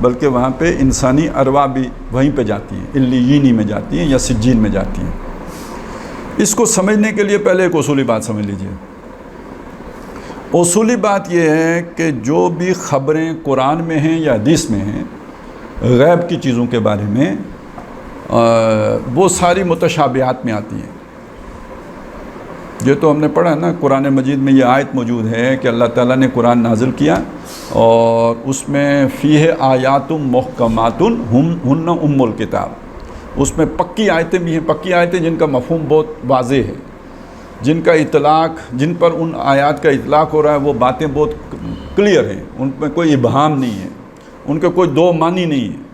بلکہ وہاں پہ انسانی ارواح بھی وہیں پہ جاتی ہیں، علیینی میں جاتی ہیں یا سجین میں جاتی ہیں۔ اس کو سمجھنے کے لیے پہلے ایک اصولی بات سمجھ لیجئے۔ اصولی بات یہ ہے کہ جو بھی خبریں قرآن میں ہیں یا حدیث میں ہیں غیب کی چیزوں کے بارے میں، وہ ساری متشابہات میں آتی ہیں۔ یہ تو ہم نے پڑھا نا، قرآن مجید میں یہ آیت موجود ہے کہ اللہ تعالیٰ نے قرآن نازل کیا اور اس میں فیہ آیات محکمات ہن ام الکتاب، اس میں پکی آیتیں بھی ہیں، پکی آیتیں جن کا مفہوم بہت واضح ہے، جن کا اطلاق، جن پر ان آیات کا اطلاق ہو رہا ہے وہ باتیں بہت کلیئر ہیں، ان میں کوئی ابہام نہیں ہے، ان کے کوئی دو معنی نہیں ہے۔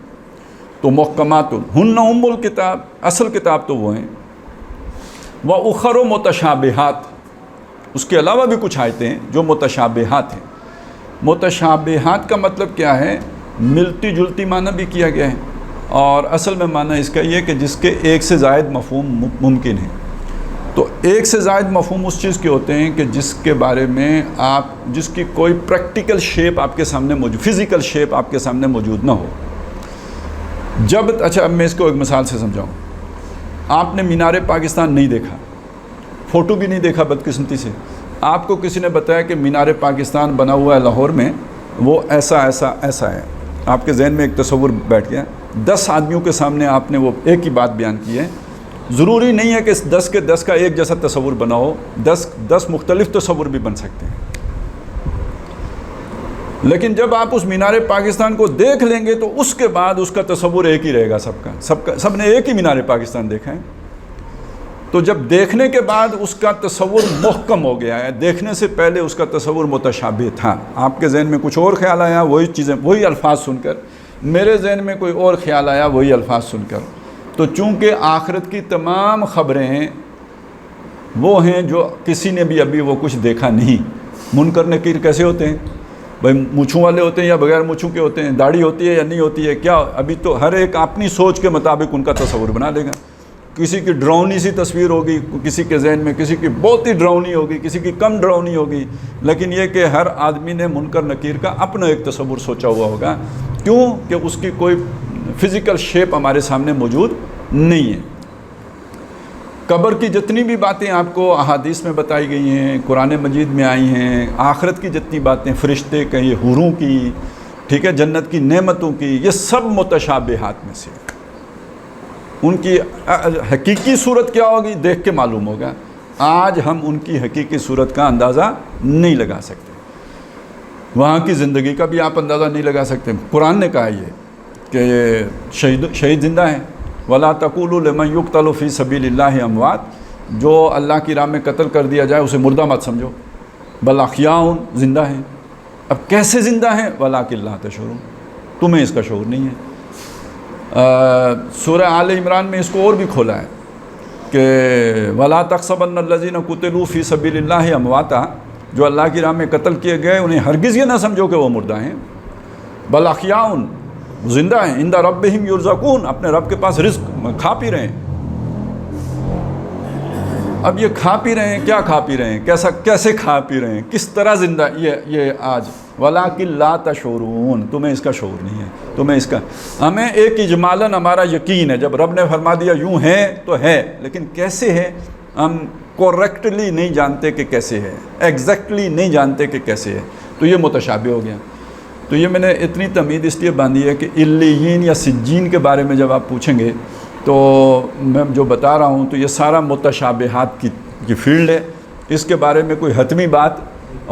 تو محکمات ہن ام الکتاب، اصل کتاب تو وہ ہیں، وَأُخَرُ متشابہات، اس کے علاوہ بھی کچھ آیتیں ہیں جو متشابہات ہیں۔ متشابہات کا مطلب کیا ہے؟ ملتی جلتی معنی بھی کیا گیا ہے، اور اصل میں معنی اس کا یہ کہ جس کے ایک سے زائد مفہوم ممکن ہے۔ تو ایک سے زائد مفہوم اس چیز کے ہوتے ہیں کہ جس کے بارے میں جس کی کوئی پریکٹیکل شیپ آپ کے سامنے موجود، فزیکل شیپ آپ کے سامنے موجود نہ ہو۔ اچھا اب میں اس کو ایک مثال سے سمجھاؤں۔ آپ نے مینار پاکستان نہیں دیکھا، فوٹو بھی نہیں دیکھا بدقسمتی سے، آپ کو کسی نے بتایا کہ مینار پاکستان بنا ہوا ہے لاہور میں، وہ ایسا ایسا ایسا ہے، آپ کے ذہن میں ایک تصور بیٹھ گیا، 10 آدمیوں کے سامنے آپ نے وہ ایک ہی بات بیان کی ہے۔ ضروری نہیں ہے کہ اس 10 کے 10 کا ایک جیسا تصور بنا ہو، 10 مختلف تصور بھی بن سکتے ہیں، لیکن جب آپ اس مینار پاکستان کو دیکھ لیں گے تو اس کے بعد اس کا تصور ایک ہی رہے گا، سب نے ایک ہی مینار پاکستان دیکھا ہے۔ تو جب دیکھنے کے بعد اس کا تصور محکم ہو گیا ہے، دیکھنے سے پہلے اس کا تصور متشابہ تھا، آپ کے ذہن میں کچھ اور خیال آیا وہی الفاظ سن کر، میرے ذہن میں کوئی اور خیال آیا وہی الفاظ سن کر۔ تو چونکہ آخرت کی تمام خبریں ہیں وہ ہیں جو کسی نے بھی ابھی وہ کچھ دیکھا نہیں۔ منکر نکیر کیسے ہوتے ہیں بھائی؟ مونچھوں والے ہوتے ہیں یا بغیر مونچھوں کے ہوتے ہیں؟ داڑھی ہوتی ہے یا نہیں ہوتی ہے؟ کیا ابھی تو ہر ایک اپنی سوچ کے مطابق ان کا تصور بنا لے گا۔ کسی کی ڈراؤنی سی تصویر ہوگی کسی کے ذہن میں، کسی کی بہت ہی ڈراؤنی ہوگی، کسی کی کم ڈراؤنی ہوگی، لیکن یہ کہ ہر آدمی نے منکر نکیر کا اپنا ایک تصور سوچا ہوا ہوگا۔ کیوں کہ اس کی کوئی فزیکل شیپ ہمارے سامنے موجود نہیں ہے۔ قبر کی جتنی بھی باتیں آپ کو احادیث میں بتائی گئی ہیں، قرآن مجید میں آئی ہیں، آخرت کی جتنی باتیں، فرشتے کی، حوروں کی، ٹھیک ہے، جنت کی نعمتوں کی، یہ سب متشابہات میں سے۔ ان کی حقیقی صورت کیا ہوگی دیکھ کے معلوم ہوگا، آج ہم ان کی حقیقی صورت کا اندازہ نہیں لگا سکتے، وہاں کی زندگی کا بھی آپ اندازہ نہیں لگا سکتے۔ قرآن نے کہا یہ کہ شہید زندہ ہیں، وَلَا تَقُولُوا لِمَنْ يُقْتَلُ فِي سَبِيلِ اللَّهِ اموات، جو اللہ کی راہ میں قتل کر دیا جائے اسے مردہ مت سمجھو، بل احیاء، زندہ ہیں۔ اب کیسے زندہ ہیں؟ وَلَٰكِن لَا تَشْعُرُونَ، تمہیں اس کا شعور نہیں ہے۔ سورہ آل عمران میں اس کو اور بھی کھولا ہے کہ وَلَا تَحْسَبَنَّ الَّذِينَ قُتِلُوا فِي سَبِيلِ اللَّهِ امواتا، جو اللہ کی راہ میں قتل کیے گئے انہیں ہرگز یہ نہ سمجھو کہ وہ مردہ ہیں، بل احیاء، زندہ ہیں، عند ربہم یرزقون، اپنے رب کے پاس رزق کھا پی رہے ہیں۔ اب یہ کھا پی رہے ہیں، کیا کھا پی رہے ہیں، کیسے کھا پی رہے ہیں، کس طرح زندہ، یہ آج وَلَٰكِن لَا تَشْعُرُونَ، تمہیں اس کا شعور نہیں ہے، تمہیں اس کا، ہمیں ایک اجمالاً ہمارا یقین ہے، جب رب نے فرما دیا یوں ہے تو ہے، لیکن کیسے ہے ہم کریکٹلی نہیں جانتے کہ کیسے ہے، ایگزیکٹلی نہیں جانتے کہ کیسے ہے، تو یہ متشابہ ہو گیا۔ تو یہ میں نے اتنی تمہید اس لیے باندھی ہے کہ علیین یا سجین کے بارے میں جب آپ پوچھیں گے تو میں جو بتا رہا ہوں تو یہ سارا متشابہات کی فیلڈ ہے، اس کے بارے میں کوئی حتمی بات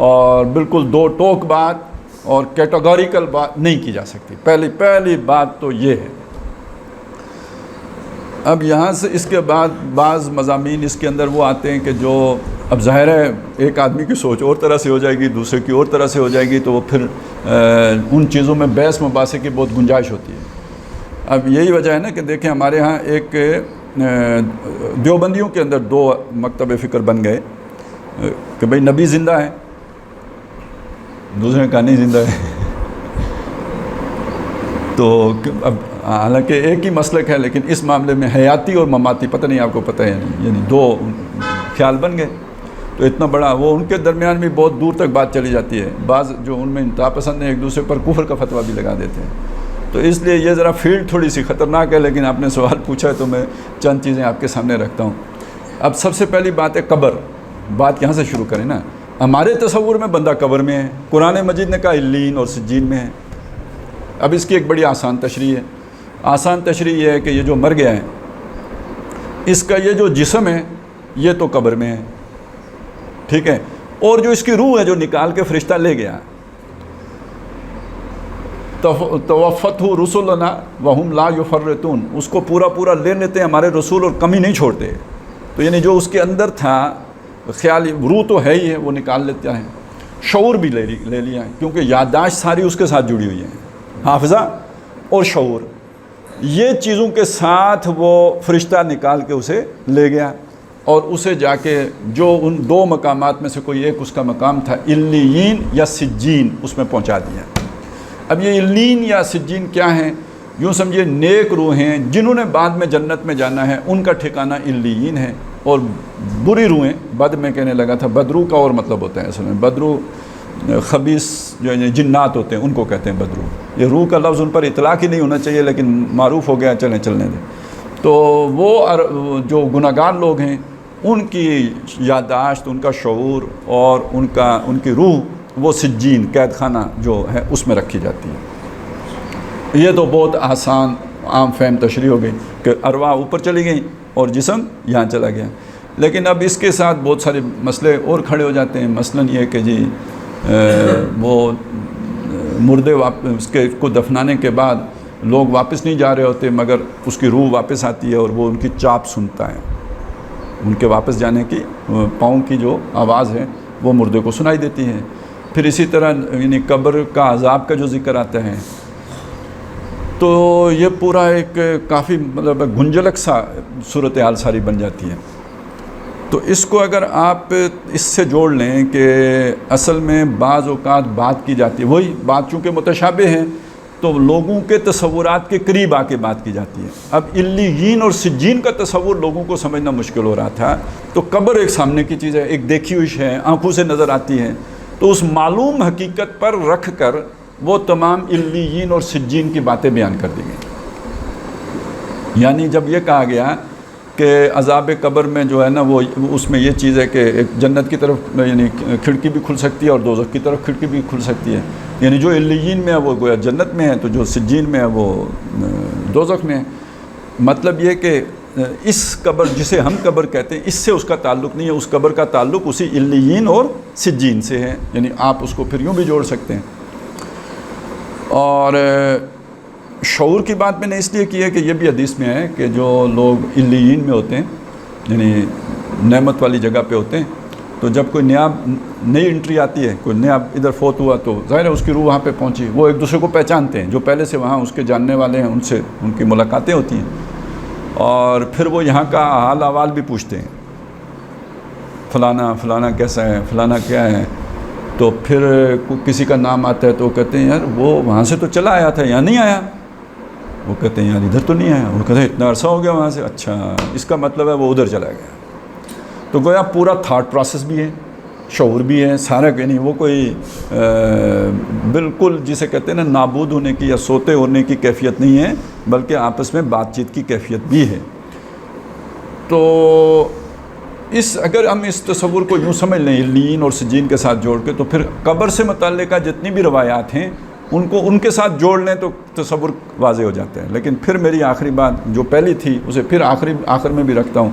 اور بالکل دو ٹوک بات اور کیٹیگوریکل بات نہیں کی جا سکتی۔ پہلی بات تو یہ ہے۔ اب یہاں سے اس کے بعد بعض مضامین اس کے اندر وہ آتے ہیں کہ جو اب ظاہر ہے ایک آدمی کی سوچ اور طرح سے ہو جائے گی، دوسرے کی اور طرح سے ہو جائے گی، تو وہ پھر ان چیزوں میں بحث مباحثے کی بہت گنجائش ہوتی ہے۔ اب یہی وجہ ہے نا کہ دیکھیں ہمارے ہاں ایک دیوبندیوں کے اندر 2 مکتب فکر بن گئے کہ بھئی نبی زندہ ہے، دوسرے نے کہا نہیں زندہ ہے۔ تو اب حالانکہ ایک ہی مسلک ہے لیکن اس معاملے میں حیاتی اور مماتی پتہ نہیں آپ کو پتہ ہے یا نہیں، یعنی 2 خیال بن گئے۔ تو اتنا بڑا وہ ان کے درمیان بھی بہت دور تک بات چلی جاتی ہے، بعض جو ان میں انتہا پسند ہیں ایک دوسرے پر کفر کا فتویٰ بھی لگا دیتے ہیں۔ تو اس لیے یہ ذرا فیلڈ تھوڑی سی خطرناک ہے، لیکن آپ نے سوال پوچھا ہے تو میں چند چیزیں آپ کے سامنے رکھتا ہوں۔ اب سب سے پہلی بات ہے قبر، بات یہاں سے شروع کریں نا۔ ہمارے تصور میں بندہ قبر میں ہے، قرآن مجید نے کہا علیین اور سجین میں ہے۔ اب اس کی ایک بڑی آسان تشریح ہے۔ آسان تشریح یہ ہے کہ یہ جو مر گیا ہے، اس کا یہ جو جسم ہے یہ تو قبر میں ہے، ٹھیک ہے، اور جو اس کی روح ہے جو نکال کے فرشتہ لے گیا، توفتہ رسلنا وہم لا یفرطون، اس کو پورا لے لیتے ہیں ہمارے رسول اور کمی نہیں چھوڑتے۔ تو یعنی جو اس کے اندر تھا خیال، روح تو ہے ہی ہے، وہ نکال لیتا ہے، شعور بھی لے لیا ہے، کیونکہ یادداشت ساری اس کے ساتھ جڑی ہوئی ہے، حافظہ اور شعور، یہ چیزوں کے ساتھ وہ فرشتہ نکال کے اسے لے گیا، اور اسے جا کے جو ان دو مقامات میں سے کوئی ایک اس کا مقام تھا علیین یا سجین، اس میں پہنچا دیا۔ اب یہ علیین یا سجین کیا ہیں؟ یوں سمجھے نیک روحیں جنہوں نے بعد میں جنت میں جانا ہے ان کا ٹھکانہ علیین ہے، اور بری روحیں، بد میں کہنے لگا تھا، بدرو کا اور مطلب ہوتا ہے اصل میں، بدرو خبیث جو جنات ہوتے ہیں ان کو کہتے ہیں بدرو۔ یہ روح کا لفظ ان پر اطلاق ہی نہیں ہونا چاہیے، لیکن معروف ہو گیا، چلنے دیں۔ تو وہ جو گناہگار لوگ ہیں ان کی یادداشت، ان کا شعور اور ان کی روح وہ سجین، قید خانہ جو ہے اس میں رکھی جاتی ہے۔ یہ تو بہت آسان عام فہم تشریح ہو گئی کہ ارواح اوپر چلی گئیں اور جسم یہاں چلا گیا۔ لیکن اب اس کے ساتھ بہت سارے مسئلے اور کھڑے ہو جاتے ہیں۔ مثلاً یہ کہ جی وہ مردے اس کے کو دفنانے کے بعد لوگ واپس نہیں جا رہے ہوتے، مگر اس کی روح واپس آتی ہے اور وہ ان کی چاپ سنتا ہے، ان کے واپس جانے کی پاؤں کی جو آواز ہے وہ مردے کو سنائی دیتی ہے۔ پھر اسی طرح یعنی قبر کا عذاب کا جو ذکر آتا ہے، تو یہ پورا ایک کافی مطلب گنجلک سا صورتحال ساری بن جاتی ہے۔ تو اس کو اگر آپ اس سے جوڑ لیں کہ اصل میں بعض اوقات بات کی جاتی ہے، وہی بات چونکہ متشابہ ہیں تو لوگوں کے تصورات کے قریب آ کے بات کی جاتی ہے۔ اب علیین اور سجین کا تصور لوگوں کو سمجھنا مشکل ہو رہا تھا، تو قبر ایک سامنے کی چیز ہے، ایک دیکھی ہوئی ہے، آنکھوں سے نظر آتی ہے، تو اس معلوم حقیقت پر رکھ کر وہ تمام علیین اور سجین کی باتیں بیان کر دی گئیں۔ یعنی جب یہ کہا گیا کہ عذاب قبر میں جو ہے نا وہ اس میں یہ چیز ہے کہ ایک جنت کی طرف یعنی کھڑکی بھی کھل سکتی ہے اور دوزخ کی طرف کھڑکی بھی کھل سکتی ہے، یعنی جو علیین میں ہے وہ گویا جنت میں ہے، تو جو سجین میں ہے وہ دوزخ میں ہے۔ مطلب یہ کہ اس قبر جسے ہم قبر کہتے ہیں اس سے اس کا تعلق نہیں ہے، اس قبر کا تعلق اسی علیین اور سجین سے ہے، یعنی آپ اس کو پھر یوں بھی جوڑ سکتے ہیں۔ اور شعور کی بات میں نے اس لیے کی ہے کہ یہ بھی حدیث میں ہے کہ جو لوگ علیین میں ہوتے ہیں یعنی نعمت والی جگہ پہ ہوتے ہیں، تو جب کوئی نئی انٹری آتی ہے، کوئی نیا ادھر فوت ہوا تو ظاہر ہے اس کی روح وہاں پہ پہنچی، وہ ایک دوسرے کو پہچانتے ہیں، جو پہلے سے وہاں اس کے جاننے والے ہیں ان سے ان کی ملاقاتیں ہوتی ہیں، اور پھر وہ یہاں کا حال احوال بھی پوچھتے ہیں، فلانا کیسا ہے، فلانا کیا ہے۔ تو پھر کسی کا نام آتا ہے تو وہ کہتے ہیں یار وہ وہاں سے تو چلا آیا تھا، یہاں نہیں آیا۔ وہ کہتے ہیں یار ادھر تو نہیں آیا۔ وہ کہتے ہیں اتنا عرصہ ہو گیا وہاں سے، اچھا اس کا مطلب ہے وہ ادھر چلا گیا۔ تو گویا پورا تھاٹ پروسیس بھی ہے، شعور بھی ہے، سارا کہ نہیں وہ کوئی بالکل جسے کہتے ہیں نا نابود ہونے کی یا سوتے ہونے کی کیفیت نہیں ہے، بلکہ آپس میں بات چیت کی کیفیت بھی ہے۔ تو اگر ہم اس تصور کو یوں سمجھ لیں علیین اور سجین کے ساتھ جوڑ کے، تو پھر قبر سے متعلقہ جتنی بھی روایات ہیں ان کے ساتھ جوڑ لیں تو تصور واضح ہو جاتا ہے۔ لیکن پھر میری آخری بات جو پہلی تھی اسے پھر آخر میں بھی رکھتا ہوں،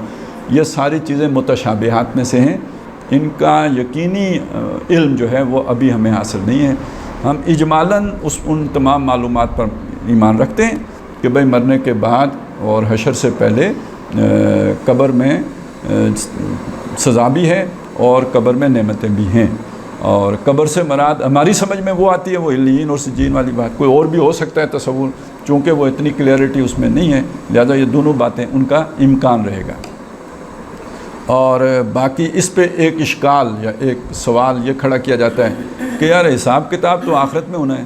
یہ ساری چیزیں متشابہات میں سے ہیں، ان کا یقینی علم جو ہے وہ ابھی ہمیں حاصل نہیں ہے۔ ہم اجمالاً ان تمام معلومات پر ایمان رکھتے ہیں کہ بھئی مرنے کے بعد اور حشر سے پہلے قبر میں سزا بھی ہے اور قبر میں نعمتیں بھی ہیں، اور قبر سے مراد ہماری سمجھ میں وہ آتی ہے وہ علیین اور سجین والی بات، کوئی اور بھی ہو سکتا ہے تصور، چونکہ وہ اتنی کلیئرٹی اس میں نہیں ہے، لہذا یہ دونوں باتیں ان کا امکان رہے گا۔ اور باقی اس پہ ایک اشکال یا ایک سوال یہ کھڑا کیا جاتا ہے کہ یار حساب کتاب تو آخرت میں ہونا ہے،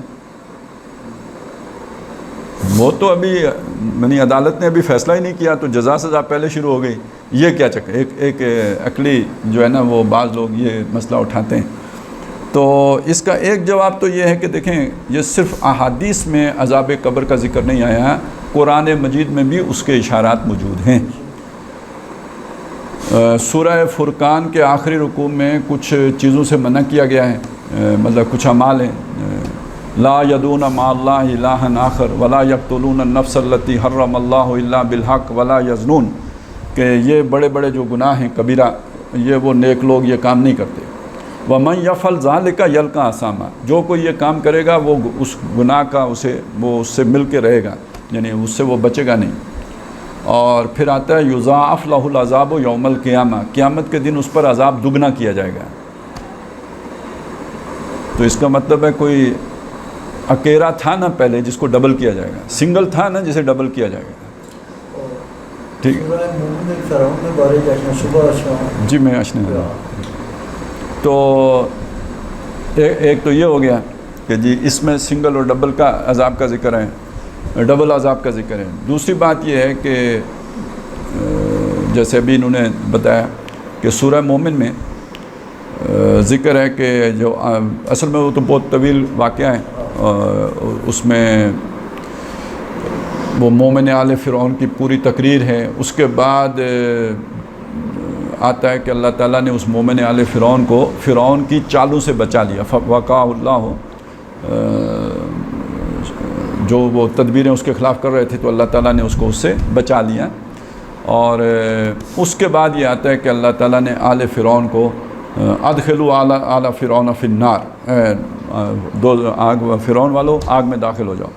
وہ تو ابھی یعنی عدالت نے ابھی فیصلہ ہی نہیں کیا تو جزا سزا پہلے شروع ہو گئی، یہ کیا چکر؟ ایک عقلی جو ہے نا وہ بعض لوگ یہ مسئلہ اٹھاتے ہیں۔ تو اس کا ایک جواب تو یہ ہے کہ دیکھیں یہ صرف احادیث میں عذاب قبر کا ذکر نہیں آیا ہے، قرآن مجید میں بھی اس کے اشارات موجود ہیں۔ سورہ فرقان کے آخری رکوع میں کچھ چیزوں سے منع کیا گیا ہے، مطلب کچھ اعمال ہیں، لا یدون مع اللہ الہا آخر ولا یقتلون النفس التی حرم اللہ الا بالحق ولا یزنون، کہ یہ بڑے بڑے جو گناہ ہیں کبیرہ، یہ وہ نیک لوگ یہ کام نہیں کرتے۔ وَمَنْ يَفْعَلْ ذَلِكَ يَلْقَ أَثَامًا، جو کوئی یہ کام کرے گا وہ اس گناہ کا وہ اس سے مل کے رہے گا، یعنی اس سے وہ بچے گا نہیں۔ اور پھر آتا ہے یضاعف لہ العذاب یوم القیامہ، قیامت کے دن اس پر عذاب دگنا کیا جائے گا۔ تو اس کا مطلب ہے کوئی اکیلا تھا نا پہلے جس کو ڈبل کیا جائے گا، سنگل تھا نا جسے ڈبل کیا جائے گا، ٹھیک ہے جی میں اشنا۔ تو ایک تو یہ ہو گیا کہ جی اس میں سنگل اور ڈبل کا عذاب کا ذکر ہے، ڈبل عذاب کا ذکر ہے۔ دوسری بات یہ ہے کہ جیسے ابھی انہوں نے بتایا کہ سورہ مومن میں ذکر ہے کہ جو اصل میں وہ تو بہت طویل واقعہ ہے، اس میں وہ مومن آل فرعون کی پوری تقریر ہے۔ اس کے بعد آتا ہے کہ اللہ تعالیٰ نے اس مومن آل فرعون کو فرعون کی چالوں سے بچا لیا، وقع اللہ، جو وہ تدبیریں اس کے خلاف کر رہے تھے تو اللہ تعالیٰ نے اس کو اس سے بچا لیا۔ اور اس کے بعد یہ آتا ہے کہ اللہ تعالیٰ نے آل فرعون کو ادخلوا آل فرعون فی النار، دو آگ فرعون والو آگ میں داخل ہو جاؤ۔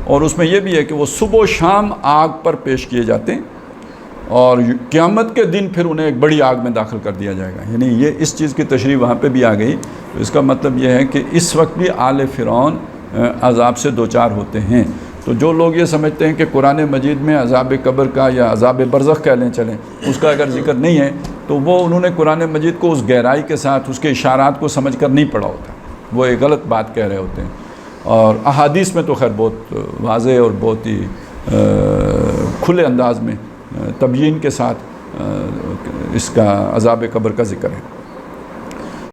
اور اس میں یہ بھی ہے کہ وہ صبح و شام آگ پر پیش کیے جاتے ہیں، اور قیامت کے دن پھر انہیں ایک بڑی آگ میں داخل کر دیا جائے گا، یعنی یہ اس چیز کی تشریح وہاں پہ بھی آ گئی۔ تو اس کا مطلب یہ ہے کہ اس وقت بھی آل فرعون عذاب سے دوچار ہوتے ہیں۔ تو جو لوگ یہ سمجھتے ہیں کہ قرآن مجید میں عذاب قبر کا یا عذاب برزخ کہہ لیں چلیں، اس کا اگر ذکر نہیں ہے تو وہ انہوں نے قرآن مجید کو اس گہرائی کے ساتھ اس کے اشارات کو سمجھ کر نہیں پڑھا ہوتا، وہ ایک غلط بات کہہ رہے ہوتے ہیں۔ اور احادیث میں تو خیر بہت واضح اور بہت ہی کھلے انداز میں تبیین کے ساتھ اس کا عذاب قبر کا ذکر ہے۔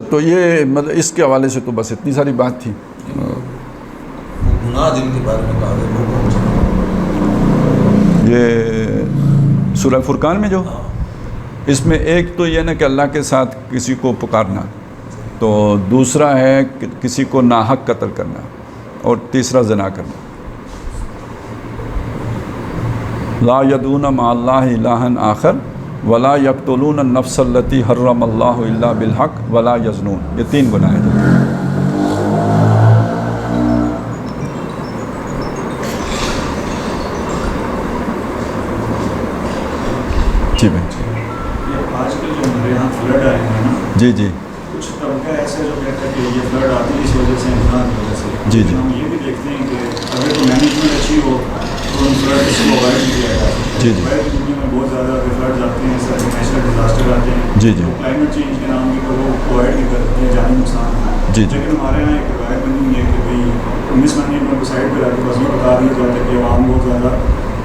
تو یہ مطلب اس کے حوالے سے تو بس اتنی ساری بات تھی۔ گناہ جن کے بارے میں کہا گیا یہ سورہ فرقان میں جو اس میں ایک تو یہ نا کہ اللہ کے ساتھ کسی کو پکارنا، تو دوسرا ہے کہ کسی کو ناحق قتل کرنا، اور تیسرا زنا کرنا۔ لا یدون مع اللہ الہا آخر ولا یقتلون النفس التی حرم اللہ الا بالحق ولا یزنون، یہ تین گناہ ہیں۔ جی بھائی، آج کل جو ہمارے یہاں فلڈ آئے ہیں نا، جی جی کچھ طبقہ ایسے جو کہتے ہیں کہ یہ فلڈ آتی ہے اس وجہ سے انسان کی وجہ سے، جی جی ہم یہ بھی دیکھتے ہیں کہ اگر تو مینجمنٹ اچھی ہو تو ان فلڈ کو اوائڈ کیا جائے۔ جی جی باہر کی دنیا میں بہت زیادہ فلڈ آتے ہیں، سارے نیچرل ڈیزاسٹر آتے ہیں، جی جی کلائمیٹ چینج کے نام پر وہ اوائڈ نہیں کرتے ہیں، جانی نقصان ہے۔ جی جی لیکن ہمارے یہاں ایک روایت بنی ہوئی ہے کہ بھائی مس مینجمنٹ کو سائڈ پہ لا کے بس یہ بتا دیا جاتا ہے کہ عوام بہت زیادہ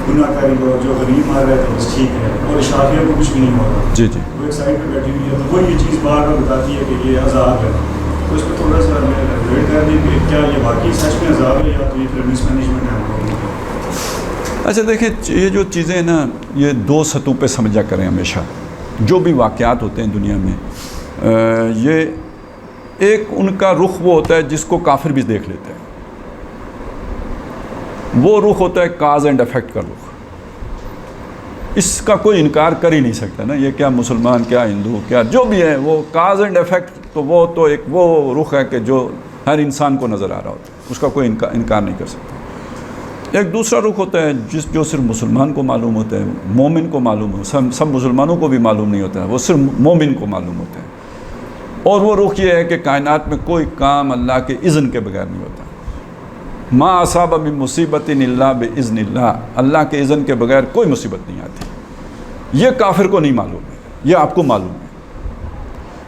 گناہ کاری کو جو غریب مار رہا ہے تو بس ٹھیک ہے، اور اشرافیہ کو کچھ بھی نہیں ہو رہا۔ جی جی وہ ایک سائڈ پہ بیٹھی ہوئی ہے تو وہ یہ چیز بار بار بتاتی ہے کہ یہ عذاب ہے، تو اس پہ تھوڑا سا ہمیں ریٹ کر دیں کہ کیا یہ واقعی سچ میں عذاب ہے یا تو یہ پھر مس مینجمنٹ ہے ہم لوگوں کی۔ اچھا دیکھیں، یہ جو چیزیں ہیں نا یہ دو سطحوں پہ سمجھا کریں ہمیشہ۔ جو بھی واقعات ہوتے ہیں دنیا میں، یہ ایک ان کا رخ وہ ہوتا ہے جس کو کافر بھی دیکھ لیتے ہیں، وہ رخ ہوتا ہے کاز اینڈ افیکٹ کا رخ۔ اس کا کوئی انکار کر ہی نہیں سکتا نا، یہ کیا مسلمان کیا ہندو کیا جو بھی ہے، وہ کاز اینڈ افیکٹ تو وہ تو ایک وہ رخ ہے کہ جو ہر انسان کو نظر آ رہا ہوتا ہے، اس کا کوئی انکار نہیں کر سکتا۔ ایک دوسرا رخ ہوتا ہے جو صرف مسلمان کو معلوم ہوتا ہے، مومن کو معلوم ہو، سب مسلمانوں کو بھی معلوم نہیں ہوتا ہے، وہ صرف مومن کو معلوم ہوتا ہے۔ اور وہ رخ یہ ہے کہ کائنات میں کوئی کام اللہ کے اذن کے بغیر نہیں ہوتا۔ ما اصاب من مصیبت الا باذن اللہ، اللہ کے اذن کے بغیر کوئی مصیبت نہیں آتی۔ یہ کافر کو نہیں معلوم ہے، یہ آپ کو معلوم ہے۔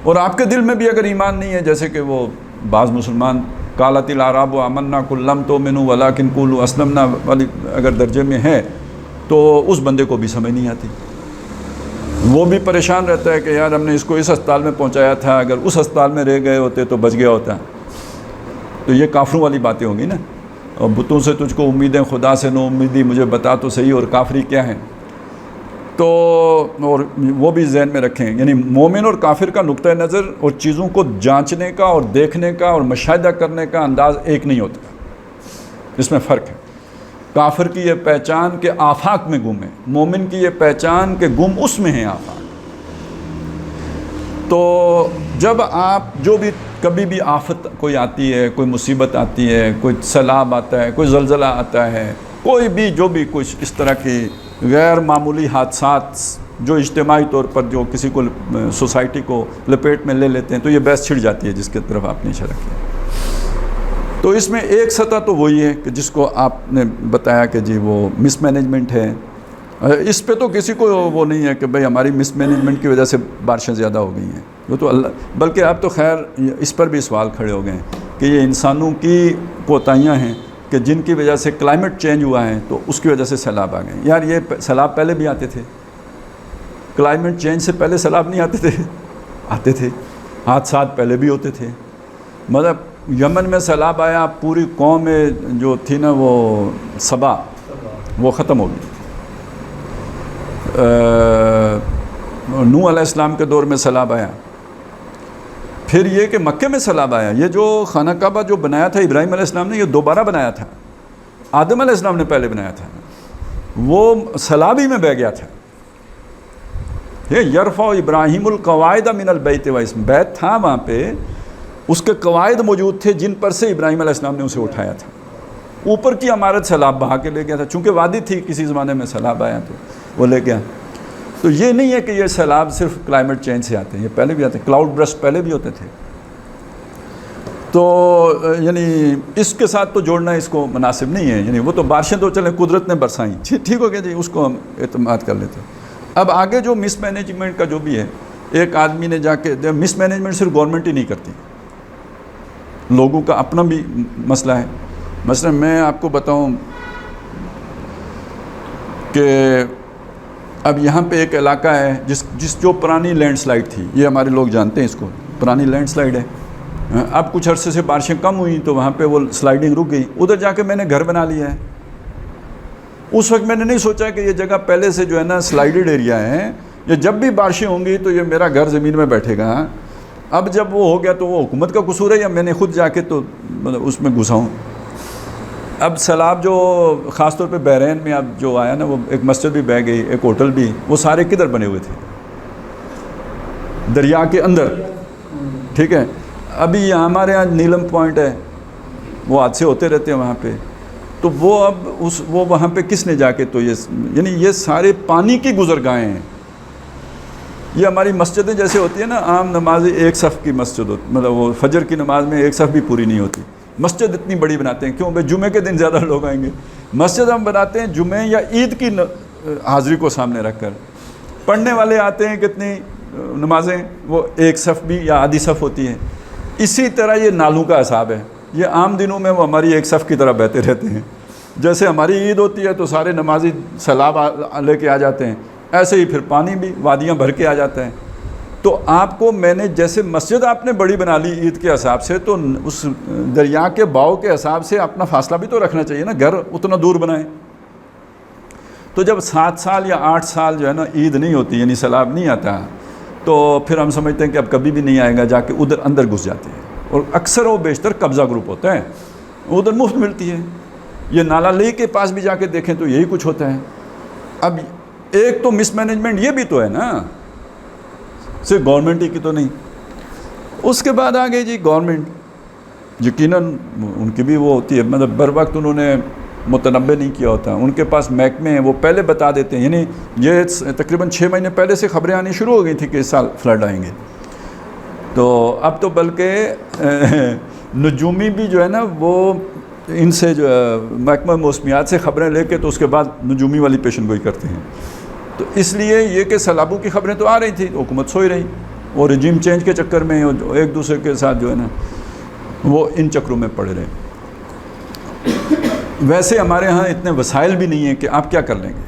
اور آپ کے دل میں بھی اگر ایمان نہیں ہے، جیسے کہ وہ بعض مسلمان قالت الاعراب آمنا قل لم تؤمنوا ولکن قولوا اسلمنا والی اگر درجے میں ہے تو اس بندے کو بھی سمجھ نہیں آتی، وہ بھی پریشان رہتا ہے کہ یار ہم نے اس کو اس ہسپتال میں پہنچایا تھا، اگر اس ہسپتال میں رہ گئے ہوتے تو بچ گیا ہوتا۔ تو یہ کافروں والی باتیں ہوں گی نا، اور بتوں سے تجھ کو امیدیں خدا سے نو امیدی، مجھے بتا تو صحیح اور کافری کیا ہے. تو اور وہ بھی ذہن میں رکھیں، یعنی مومن اور کافر کا نقطہ نظر اور چیزوں کو جانچنے کا اور دیکھنے کا اور مشاہدہ کرنے کا انداز ایک نہیں ہوتا، اس میں فرق ہے. کافر کی یہ پہچان کہ آفاق میں گم ہے، مومن کی یہ پہچان کہ گم اس میں ہیں آفاق. تو جب آپ جو بھی کبھی بھی آفت کوئی آتی ہے، کوئی مصیبت آتی ہے، کوئی سیلاب آتا ہے، کوئی زلزلہ آتا ہے، کوئی بھی جو بھی کچھ اس طرح کی غیر معمولی حادثات جو اجتماعی طور پر جو کسی کو سوسائٹی کو لپیٹ میں لے لیتے ہیں، تو یہ بحث چھڑ جاتی ہے جس کے طرف آپ نے اشارہ کیا. تو اس میں ایک سطح تو وہی ہے کہ جس کو آپ نے بتایا کہ جی وہ مس مینجمنٹ ہے. اس پہ تو کسی کو وہ نہیں ہے کہ بھئی ہماری مس مینجمنٹ کی وجہ سے بارشیں زیادہ ہو گئی ہیں، وہ تو اللہ، بلکہ اب تو خیر اس پر بھی سوال کھڑے ہو گئے ہیں کہ یہ انسانوں کی کوتاہیاں ہیں کہ جن کی وجہ سے کلائمیٹ چینج ہوا ہے تو اس کی وجہ سے سیلاب آ گئے. یار یہ سیلاب پہلے بھی آتے تھے، کلائمیٹ چینج سے پہلے سیلاب نہیں آتے تھے، حادثات پہلے بھی ہوتے تھے. مطلب یمن میں سیلاب آیا، پوری قوم میں جو تھی نا وہ سبا وہ ختم ہو گئی. نوح علیہ السلام کے دور میں سیلاب آیا. پھر یہ کہ مکے میں سیلاب آیا. یہ جو خانہ کعبہ جو بنایا تھا ابراہیم علیہ السلام نے، یہ دوبارہ بنایا تھا. آدم علیہ السلام نے پہلے بنایا تھا، وہ سیلاب ہی میں بہہ گیا تھا. یہ یرفع ابراہیم القواعد من البیت واسم، بیت تھا وہاں پہ، اس کے قواعد موجود تھے جن پر سے ابراہیم علیہ السلام نے اسے اٹھایا تھا. اوپر کی عمارت سیلاب بہا کے لے گیا تھا، چونکہ وادی تھی کسی زمانے میں، سیلاب آیا تو وہ لے گیا. تو یہ نہیں ہے کہ یہ سیلاب صرف کلائمیٹ چینج سے آتے ہیں، یہ پہلے بھی آتے ہیں، کلاؤڈ برسٹ پہلے بھی ہوتے تھے. تو یعنی اس کے ساتھ تو جوڑنا اس کو مناسب نہیں ہے. یعنی وہ تو بارشیں تو چلیں قدرت نے برسائیں، ٹھیک ہو گیا جی، اس کو ہم اعتماد کر لیتے ہیں. اب آگے جو مس مینجمنٹ کا جو بھی ہے، ایک آدمی نے جا کے، مس مینجمنٹ صرف گورنمنٹ ہی نہیں کرتی، لوگوں کا اپنا بھی مسئلہ ہے. مثلا میں آپ کو بتاؤں کہ اب یہاں پہ ایک علاقہ ہے جس جو پرانی لینڈ سلائڈ تھی، یہ ہمارے لوگ جانتے ہیں اس کو، پرانی لینڈ سلائڈ ہے. اب کچھ عرصے سے بارشیں کم ہوئیں تو وہاں پہ وہ سلائڈنگ رک گئی. ادھر جا کے میں نے گھر بنا لیا ہے. اس وقت میں نے نہیں سوچا کہ یہ جگہ پہلے سے جو ہے نا سلائڈڈ ایریا ہے، یہ جب بھی بارشیں ہوں گی تو یہ میرا گھر زمین میں بیٹھے گا. اب جب وہ ہو گیا تو وہ حکومت کا قصور ہے یا میں نے خود جا کے تو مطلب اس میں گھسا ہوں. اب سیلاب جو خاص طور پہ بحرین میں اب جو آیا نا، وہ ایک مسجد بھی بہہ گئی، ایک ہوٹل بھی، وہ سارے کدھر بنے ہوئے تھے؟ دریا کے اندر. ٹھیک ہے. ابھی یہاں ہمارے یہاں نیلم پوائنٹ ہے، وہ حادثے ہوتے رہتے ہیں وہاں پہ. تو وہ اب وہ وہاں پہ کس نے جا کے، تو یعنی یہ سارے پانی کی گزرگاہیں ہیں. یہ ہماری مسجدیں جیسے ہوتی ہیں نا، عام نماز ایک صف کی مسجد ہوتی، مطلب وہ فجر کی نماز میں ایک صف بھی پوری نہیں ہوتی. مسجد اتنی بڑی بناتے ہیں کیوں؟ بھائی جمعے کے دن زیادہ لوگ آئیں گے. مسجد ہم بناتے ہیں جمعے یا عید کی حاضری کو سامنے رکھ کر. پڑھنے والے آتے ہیں کتنی نمازیں، وہ ایک صف بھی یا آدھی صف ہوتی ہے. اسی طرح یہ نالوں کا حساب ہے. یہ عام دنوں میں وہ ہماری ایک صف کی طرح بہتے رہتے ہیں. جیسے ہماری عید ہوتی ہے تو سارے نمازی سیلاب لے کے آ جاتے ہیں، ایسے ہی پھر پانی بھی وادیاں بھر کے آ جاتا ہے. تو آپ کو میں نے جیسے مسجد آپ نے بڑی بنا لی عید کے حساب سے، تو اس دریا کے بہاؤ کے حساب سے اپنا فاصلہ بھی تو رکھنا چاہیے نا، گھر اتنا دور بنائیں. تو جب 7 سال یا 8 سال جو ہے نا عید نہیں ہوتی، یعنی سیلاب نہیں آتا، تو پھر ہم سمجھتے ہیں کہ اب کبھی بھی نہیں آئے گا، جا کے ادھر اندر گھس جاتے ہیں. اور اکثر و بیشتر قبضہ گروپ ہوتا ہے، ادھر مفت ملتی ہے. یہ نالا لے کے پاس بھی جا کے دیکھیں تو یہی کچھ ہوتا ہے. اب ایک تو مس مینجمنٹ یہ بھی تو ہے نا، صرف گورنمنٹ ہی کی تو نہیں. اس کے بعد آگے جی گورنمنٹ یقیناً ان کی بھی وہ ہوتی ہے، مطلب بر وقت انہوں نے متنبع نہیں کیا ہوتا. ان کے پاس محکمے ہیں، وہ پہلے بتا دیتے ہیں. یعنی یہ تقریباً 6 مہینے پہلے سے خبریں آنی شروع ہو گئی تھیں کہ اس سال فلڈ آئیں گے. تو اب تو بلکہ نجومی بھی جو ہے نا، وہ ان سے جو محکمہ موسمیات سے خبریں لے کے تو اس کے بعد نجومی والی پیشن گوئی کرتے ہیں. تو اس لیے یہ کہ سیلابوں کی خبریں تو آ رہی تھیں، حکومت سوئی رہی، وہ رجیم چینج کے چکر میں ایک دوسرے کے ساتھ جو ہے نا وہ ان چکروں میں پڑے رہے. ویسے ہمارے ہاں اتنے وسائل بھی نہیں ہیں کہ آپ کیا کر لیں گے.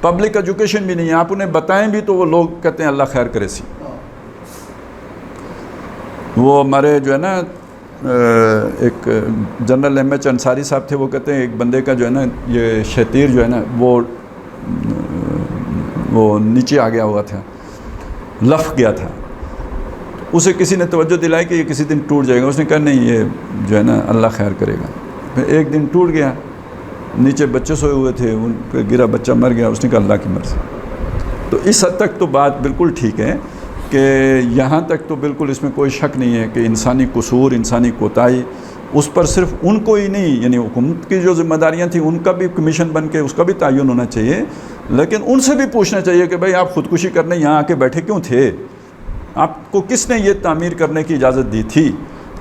پبلک ایجوکیشن بھی نہیں ہے، آپ انہیں بتائیں بھی تو وہ لوگ کہتے ہیں اللہ خیر کرے سی. وہ ہمارے جو ہے نا ایک جنرل ایم ایچ انصاری صاحب تھے، وہ کہتے ہیں ایک بندے کا جو ہے نا یہ شتیر جو ہے نا وہ نیچے آ گیا ہوا تھا، لف گیا تھا، اسے کسی نے توجہ دلائی کہ یہ کسی دن ٹوٹ جائے گا، اس نے کہا نہیں یہ جو ہے نا اللہ خیر کرے گا. پھر ایک دن ٹوٹ گیا، نیچے بچے سوئے ہوئے تھے، ان پہ گرا، بچہ مر گیا، اس نے کہا اللہ کی مرضی. تو اس حد تک تو بات بالکل ٹھیک ہے کہ یہاں تک تو بالکل اس میں کوئی شک نہیں ہے کہ انسانی قصور، انسانی کوتاہی، اس پر صرف ان کو ہی نہیں، یعنی حکومت کی جو ذمہ داریاں تھیں ان کا بھی کمیشن بن کے اس کا بھی تعین ہونا چاہیے، لیکن ان سے بھی پوچھنا چاہیے کہ بھائی آپ خودکشی کرنے یہاں آ کے بیٹھے کیوں تھے؟ آپ کو کس نے یہ تعمیر کرنے کی اجازت دی تھی؟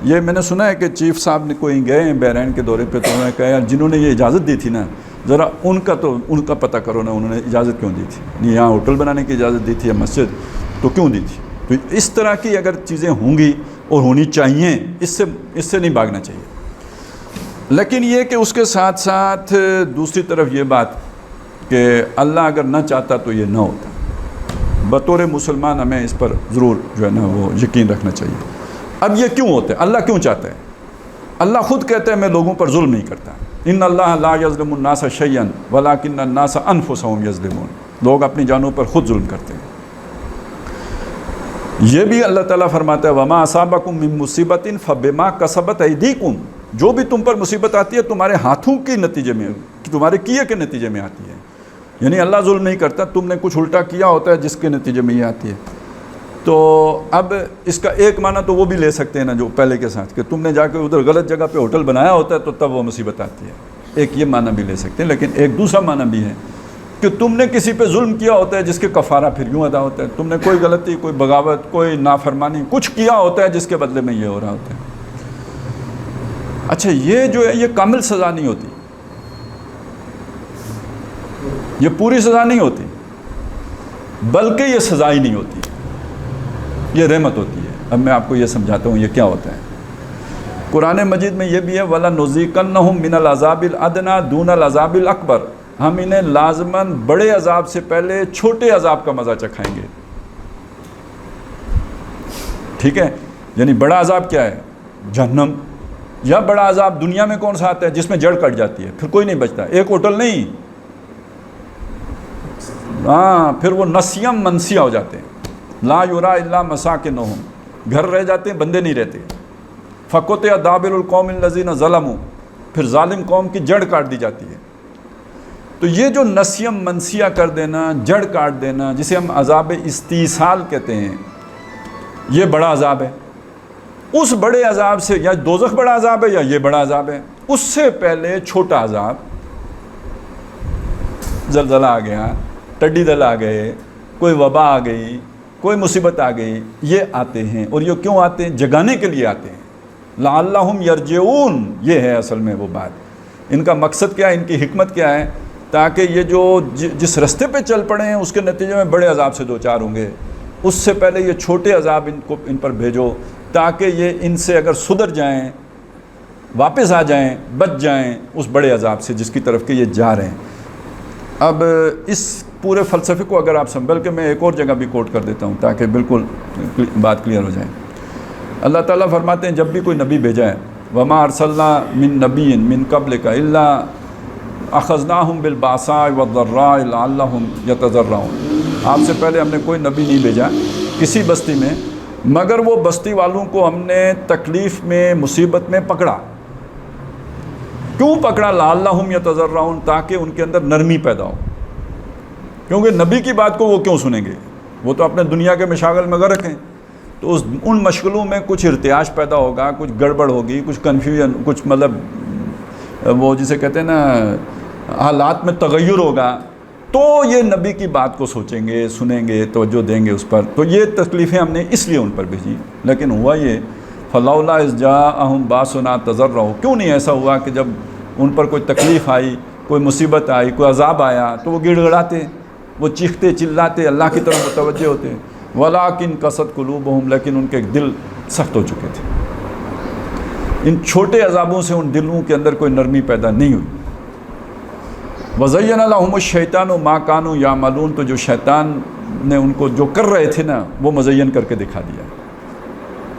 یہ میں نے سنا ہے کہ چیف صاحب نے کوئی گئے ہیں بحرین کے دورے پہ، تو انہوں نے کہا یار جنہوں نے یہ اجازت دی تھی نا ذرا ان کا پتہ کرو نا، انہوں نے اجازت کیوں دی تھی؟ یہاں ہوٹل بنانے کی اجازت دی تھی یا مسجد، تو کیوں دی تھی؟ تو اس طرح کی اگر چیزیں ہوں گی اور ہونی چاہیے، اس سے نہیں بھاگنا چاہیے. لیکن یہ کہ اس کے ساتھ ساتھ دوسری طرف یہ بات کہ اللہ اگر نہ چاہتا تو یہ نہ ہوتا. بطور مسلمان ہمیں اس پر ضرور جو ہے نا وہ یقین رکھنا چاہیے. اب یہ کیوں ہوتا ہے؟ اللہ کیوں چاہتا ہے؟ اللہ خود کہتا ہے میں لوگوں پر ظلم نہیں کرتا. ان اللہ لا یظلم الناس شیئا ولکن الناس انفسهم یظلمون. لوگ اپنی جانوں پر خود ظلم کرتے ہیں. یہ بھی اللہ تعالیٰ فرماتا ہے وما اصابکم من مصیبت فبما کسبت ایدیکم. جو بھی تم پر مصیبت آتی ہے تمہارے ہاتھوں کے نتیجے میں، تمہارے کیے کے نتیجے میں آتی ہے. یعنی اللہ ظلم نہیں کرتا، تم نے کچھ الٹا کیا ہوتا ہے جس کے نتیجے میں یہ آتی ہے. تو اب اس کا ایک معنی تو وہ بھی لے سکتے ہیں نا جو پہلے کے ساتھ، کہ تم نے جا کے ادھر غلط جگہ پہ ہوٹل بنایا ہوتا ہے تو تب وہ مصیبت آتی ہے. ایک یہ معنی بھی لے سکتے ہیں. لیکن ایک دوسرا معنی بھی ہے کہ تم نے کسی پہ ظلم کیا ہوتا ہے جس کے کفارہ پھر یوں ادا ہوتا ہے. تم نے کوئی غلطی، کوئی بغاوت، کوئی نافرمانی کچھ کیا ہوتا ہے جس کے بدلے میں یہ ہو رہا ہوتا ہے. اچھا یہ جو ہے یہ کامل سزا نہیں ہوتی، یہ پوری سزا نہیں ہوتی، بلکہ یہ سزا ہی نہیں ہوتی، یہ رحمت ہوتی ہے. اب میں آپ کو یہ سمجھاتا ہوں یہ کیا ہوتا ہے. قرآن مجید میں یہ بھی ہے وَلَنُذِيقَنَّهُم مِّنَ الْعَذَابِ الْأَدْنَىٰ دُونَ الْعَذَابِ الْأَكْبَرِ. ہم انہیں لازماً بڑے عذاب سے پہلے چھوٹے عذاب کا مزہ چکھائیں گے. ٹھیک ہے، یعنی بڑا عذاب کیا ہے؟ جہنم. یا بڑا عذاب دنیا میں کون سا آتا ہے جس میں جڑ کٹ جاتی ہے، پھر کوئی نہیں بچتا، ایک ہوٹل نہیں، ہاں پھر وہ نسیم منسیہ ہو جاتے ہیں. لا یرا الا مساکنہم، گھر رہ جاتے ہیں، بندے نہیں رہتے. فقطع دابر القوم الذین ظلموا، پھر ظالم قوم کی جڑ کاٹ دی جاتی ہے. تو یہ جو نسیم منسیہ کر دینا، جڑ کاٹ دینا، جسے ہم عذاب استیصال کہتے ہیں، یہ بڑا عذاب ہے. اس بڑے عذاب سے، یا دوزخ بڑا عذاب ہے یا یہ بڑا عذاب ہے، اس سے پہلے چھوٹا عذاب، زلزلہ آ گیا، ٹڈی دل آ گئے، کوئی وبا آ گئی، کوئی مصیبت آ گئی، یہ آتے ہیں. اور یہ کیوں آتے ہیں؟ جگانے کے لیے آتے ہیں. لعلہم یرجعون، یہ ہے اصل میں وہ بات. ان کا مقصد کیا ہے، ان کی حکمت کیا ہے؟ تاکہ یہ جو جس رستے پہ چل پڑے ہیں اس کے نتیجے میں بڑے عذاب سے دوچار ہوں گے، اس سے پہلے یہ چھوٹے عذاب ان پر بھیجو، تاکہ یہ ان سے اگر سدھر جائیں، واپس آ جائیں، بچ جائیں اس بڑے عذاب سے جس کی طرف کہ یہ جا رہے ہیں. اب اس پورے فلسفے کو اگر آپ سنبھل کے، میں ایک اور جگہ بھی کوٹ کر دیتا ہوں تاکہ بالکل بات کلیئر ہو جائے. اللہ تعالیٰ فرماتے ہیں جب بھی کوئی نبی بھیجا ہے، وما ارسلنا من نبی من قبلک الا اخذناہم بالباساء والضراء لعلہم یتضرعون. آپ سے پہلے ہم نے کوئی نبی نہیں بھیجا کسی بستی میں مگر وہ بستی والوں کو ہم نے تکلیف میں، مصیبت میں پکڑا. کیوں پکڑا؟ لعلہم یتضرعون، تاکہ ان کے اندر نرمی پیدا ہو. کیونکہ نبی کی بات کو وہ کیوں سنیں گے؟ وہ تو اپنے دنیا کے مشاغل میں غرق ہیں. تو ان مشغلوں میں کچھ ارتعاش پیدا ہوگا، کچھ گڑبڑ ہوگی، کچھ کنفیوژن، کچھ مطلب وہ جسے کہتے ہیں نا حالات میں تغیر ہوگا، تو یہ نبی کی بات کو سوچیں گے، سنیں گے، توجہ دیں گے اس پر. تو یہ تکلیفیں ہم نے اس لیے ان پر بھیجی. لیکن ہوا یہ فلولا اذ جاءہم باسنا تضرعوا، کیوں نہیں ایسا ہوا کہ جب ان پر کوئی تکلیف آئی، کوئی مصیبت آئی، کوئی عذاب آیا تو وہ گڑ گڑاتے، وہ چیختے چلاتے، اللہ کی طرف متوجہ ہوتے. ولیکن قست قلوبہم، لیکن ان کے دل سخت ہو چکے تھے. ان چھوٹے عذابوں سے ان دلوں کے اندر کوئی نرمی پیدا نہیں ہوئی. وَزَيَّنَ لَهُمُ الشَّيْطَانُ مَا كَانُوا يَعْمَلُونَ، تو جو شیطان نے ان کو جو کر رہے تھے نا وہ مزین کر کے دکھا دیا.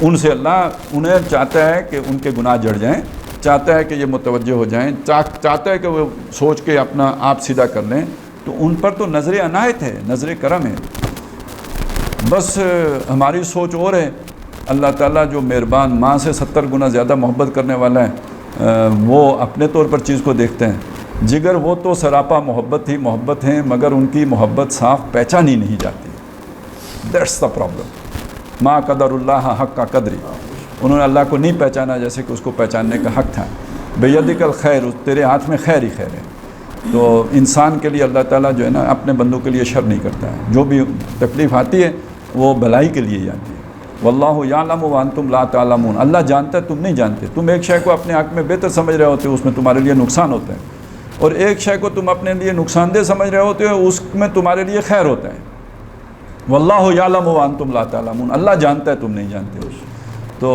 ان سے اللہ انہیں چاہتا ہے کہ ان کے گناہ جڑ جائیں، چاہتا ہے کہ یہ متوجہ ہو جائیں، چاہتا ہے کہ وہ سوچ کے اپنا آپ سیدھا کر لیں، تو ان پر تو نظر عنایت ہے، نظر کرم ہے۔ بس ہماری سوچ اور ہے۔ اللہ تعالیٰ جو مہربان، ماں سے 70 گنا زیادہ محبت کرنے والا ہے، وہ اپنے طور پر چیز کو دیکھتے ہیں۔ جگر وہ تو سراپا محبت ہی محبت ہیں، مگر ان کی محبت صاف پہچانی نہیں جاتی۔ That's the problem. ما قدر اللہ حق کا قدری، انہوں نے اللہ کو نہیں پہچانا جیسے کہ اس کو پہچاننے کا حق تھا۔ بیدک الخیر، تیرے ہاتھ میں خیر ہی خیر ہے۔ تو انسان کے لیے اللہ تعالیٰ جو ہے نا اپنے بندوں کے لیے شر نہیں کرتا ہے، جو بھی تکلیف آتی ہے وہ بھلائی کے لیے ہی آتی ہے۔ واللہ یعلم وانتم لا تعلمون، اللہ جانتا ہے تم نہیں جانتے۔ تم ایک شے کو اپنے حق میں بہتر سمجھ رہے ہوتے ہو، اس میں تمہارے لیے نقصان ہوتا ہے، اور ایک شے کو تم اپنے لیے نقصان دہ سمجھ رہے ہوتے ہو، اس میں تمہارے لیے خیر ہوتا ہے۔ واللہ یعلم وانتم لا تعلمون، اللہ جانتا ہے تم نہیں جانتے ہو۔ تو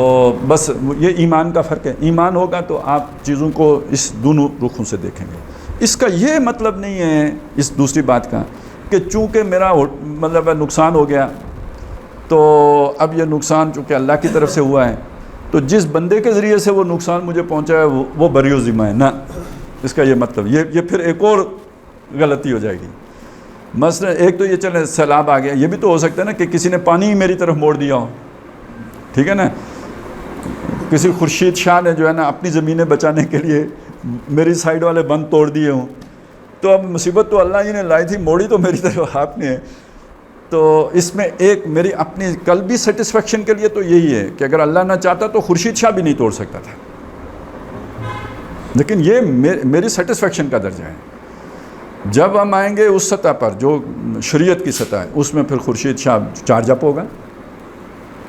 بس یہ ایمان کا فرق ہے۔ ایمان ہوگا تو آپ چیزوں کو اس دونوں رخوں سے دیکھیں گے۔ اس کا یہ مطلب نہیں ہے اس دوسری بات کا کہ چونکہ میرا مطلب نقصان ہو گیا تو اب یہ نقصان چونکہ اللہ کی طرف سے ہوا ہے تو جس بندے کے ذریعے سے وہ نقصان مجھے پہنچا ہے وہ بری و ذمہ ہے، نہ، اس کا یہ مطلب یہ پھر ایک اور غلطی ہو جائے گی۔ مثلا ایک تو یہ چلے سیلاب آ گیا، یہ بھی تو ہو سکتا ہے نا کہ کسی نے پانی ہی میری طرف موڑ دیا ہو، ٹھیک ہے نا، کسی خورشید شاہ نے جو ہے نا اپنی زمینیں بچانے کے لیے میری سائیڈ والے بند توڑ دیے ہوں، تو اب مصیبت تو اللہ ہی نے لائی تھی، موڑی تو میری طرف آپ نے ہے۔ تو اس میں ایک میری اپنی قلبی سیٹسفیکشن کے لیے تو یہی ہے کہ اگر اللہ نہ چاہتا تو خورشید شاہ بھی نہیں توڑ سکتا تھا، لیکن یہ میری سیٹسفیکشن کا درجہ ہے۔ جب ہم آئیں گے اس سطح پر جو شریعت کی سطح ہے، اس میں پھر خورشید شاہ چارج اپ ہوگا،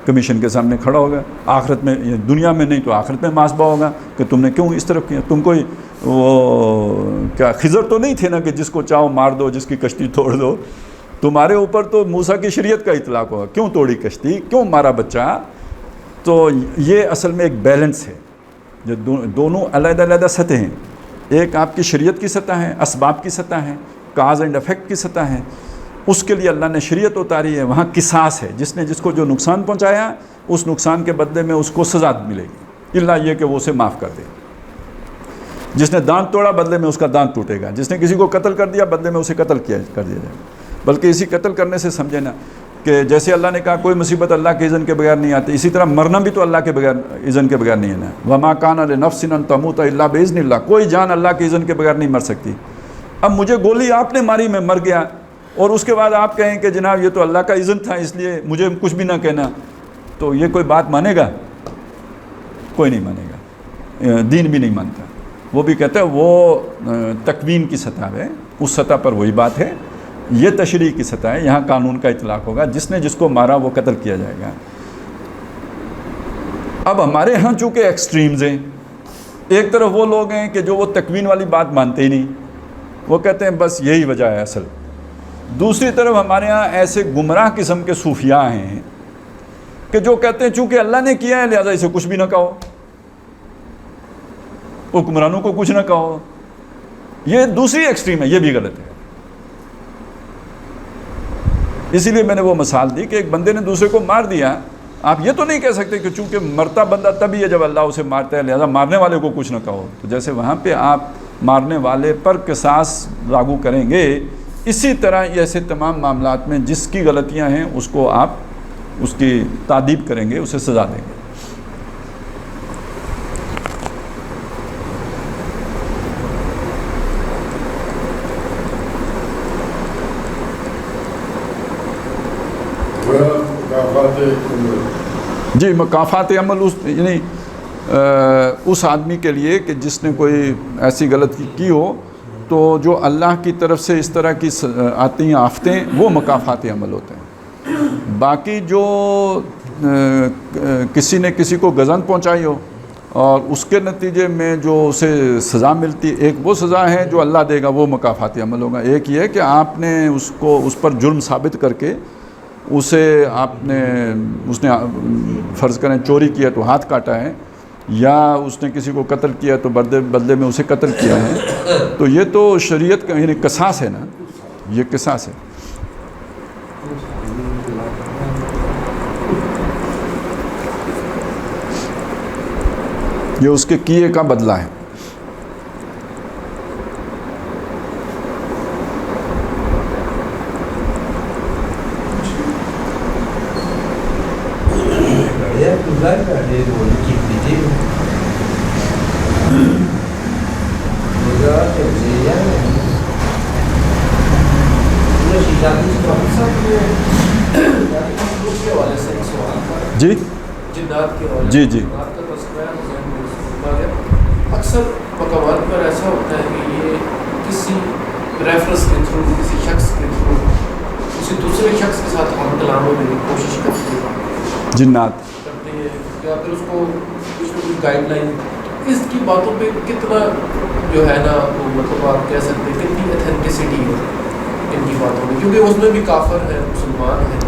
کمیشن کے سامنے کھڑا ہوگا، آخرت میں، دنیا میں نہیں تو آخرت میں محاسبہ ہوگا کہ تم نے کیوں اس طرف کیا۔ تم کوئی وہ کیا خضر تو نہیں تھے نا کہ جس کو چاہو مار دو، جس کی کشتی توڑ دو۔ تمہارے اوپر تو موسیٰ کی شریعت کا اطلاق ہوگا، کیوں توڑی کشتی، کیوں مارا بچہ۔ تو یہ اصل میں ایک بیلنس ہے، جو دونوں علیحدہ علیحدہ سطح ہیں۔ ایک آپ کی شریعت کی سطح ہے، اسباب کی سطح ہے، کاز اینڈ افیکٹ کی سطح ہے، اس کے لیے اللہ نے شریعت اتاری ہے۔ وہاں قصاص ہے، جس نے جس کو جو نقصان پہنچایا اس نقصان کے بدلے میں اس کو سزا ملے گی، اللہ یہ کہ وہ اسے معاف کر دے۔ جس نے دانت توڑا بدلے میں اس کا دانت ٹوٹے گا، جس نے کسی کو قتل کر دیا بدلے میں اسے قتل کر دیا جائے۔ بلکہ اسی قتل کرنے سے سمجھے نا کہ جیسے اللہ نے کہا کوئی مصیبت اللہ کے اذن کے بغیر نہیں آتی، اسی طرح مرنا بھی تو اللہ کے بغیر اذن کے بغیر نہیں ہے نا۔ وما کان لنفس ان تموت الا باذن اللہ، کوئی جان اللہ کے اذن کے بغیر نہیں مر سکتی۔ اب مجھے گولی آپ نے ماری، میں مر گیا، اور اس کے بعد آپ کہیں کہ جناب یہ تو اللہ کا اذن تھا اس لیے مجھے کچھ بھی نہ کہنا، تو یہ کوئی بات مانے گا؟ کوئی نہیں مانے گا، دین بھی نہیں مانتا۔ وہ بھی کہتا ہے وہ تکوین کی سطح ہے، اس سطح پر وہی بات ہے، یہ تشریع کی سطح ہے، یہاں قانون کا اطلاق ہوگا، جس نے جس کو مارا وہ قتل کیا جائے گا۔ اب ہمارے ہاں چونکہ ایکسٹریمز ہیں، ایک طرف وہ لوگ ہیں کہ جو وہ تکوین والی بات مانتے ہی نہیں، وہ کہتے ہیں بس یہی وجہ ہے اصل۔ دوسری طرف ہمارے ہاں ایسے گمراہ قسم کے صوفیاء ہیں کہ جو کہتے ہیں چونکہ اللہ نے کیا ہے لہذا اسے کچھ بھی نہ کہو، حکمرانوں کو کچھ نہ کہو۔ یہ دوسری ایکسٹریم ہے، یہ بھی غلط ہے۔ اسی لیے میں نے وہ مثال دی کہ ایک بندے نے دوسرے کو مار دیا، آپ یہ تو نہیں کہہ سکتے کہ چونکہ مرتا بندہ تبھی ہے جب اللہ اسے مارتا ہے لہذا مارنے والے کو کچھ نہ کہو۔ تو جیسے وہاں پہ آپ مارنے والے پر قصاص لاگو کریں گے، اسی طرح ایسے تمام معاملات میں جس کی غلطیاں ہیں اس کو آپ اس کی تعدیب کریں گے، اسے سزا دیں گے۔ جی، مکافات عمل یعنی اس آدمی کے لیے کہ جس نے کوئی ایسی غلطی کی ہو تو جو اللہ کی طرف سے اس طرح کی آتی ہیں آفتیں، وہ مکافات عمل ہوتے ہیں۔ باقی جو کسی نے کسی کو گزند پہنچائی ہو اور اس کے نتیجے میں جو اسے سزا ملتی، ایک وہ سزا ہے جو اللہ دے گا، وہ مکافات عمل ہوگا۔ ایک یہ ہے کہ آپ نے اس پر جرم ثابت کر کے اس نے فرض کریں چوری کیا تو ہاتھ کاٹا ہے، یا اس نے کسی کو قتل کیا تو بدلے میں اسے قتل کیا ہے، تو یہ تو شریعت کا یعنی قصاص ہے نا، یہ قصاص ہے۔ یہ اس کے کیے کا بدلہ ہے. جی جی جی اکثر مقامات پر ایسا ہوتا ہے کہ یہ کسی ریفرنس کے تھرو، کسی شخص کے تھرو کسی دوسرے شخص کے ساتھ ہم کلام ہونے کی کوشش کرتے ہیں، جنات کرتے ہیں، یا پھر اس کو کچھ نہ کچھ گائیڈ لائن، اس کی باتوں پہ کتنا جو ہے نا وہ مطلب آپ کہہ سکتے ہیں کتنی اتھینٹسٹی ہے ان کی باتوں میں، کیونکہ اس میں بھی کافر ہے، مسلمان ہے،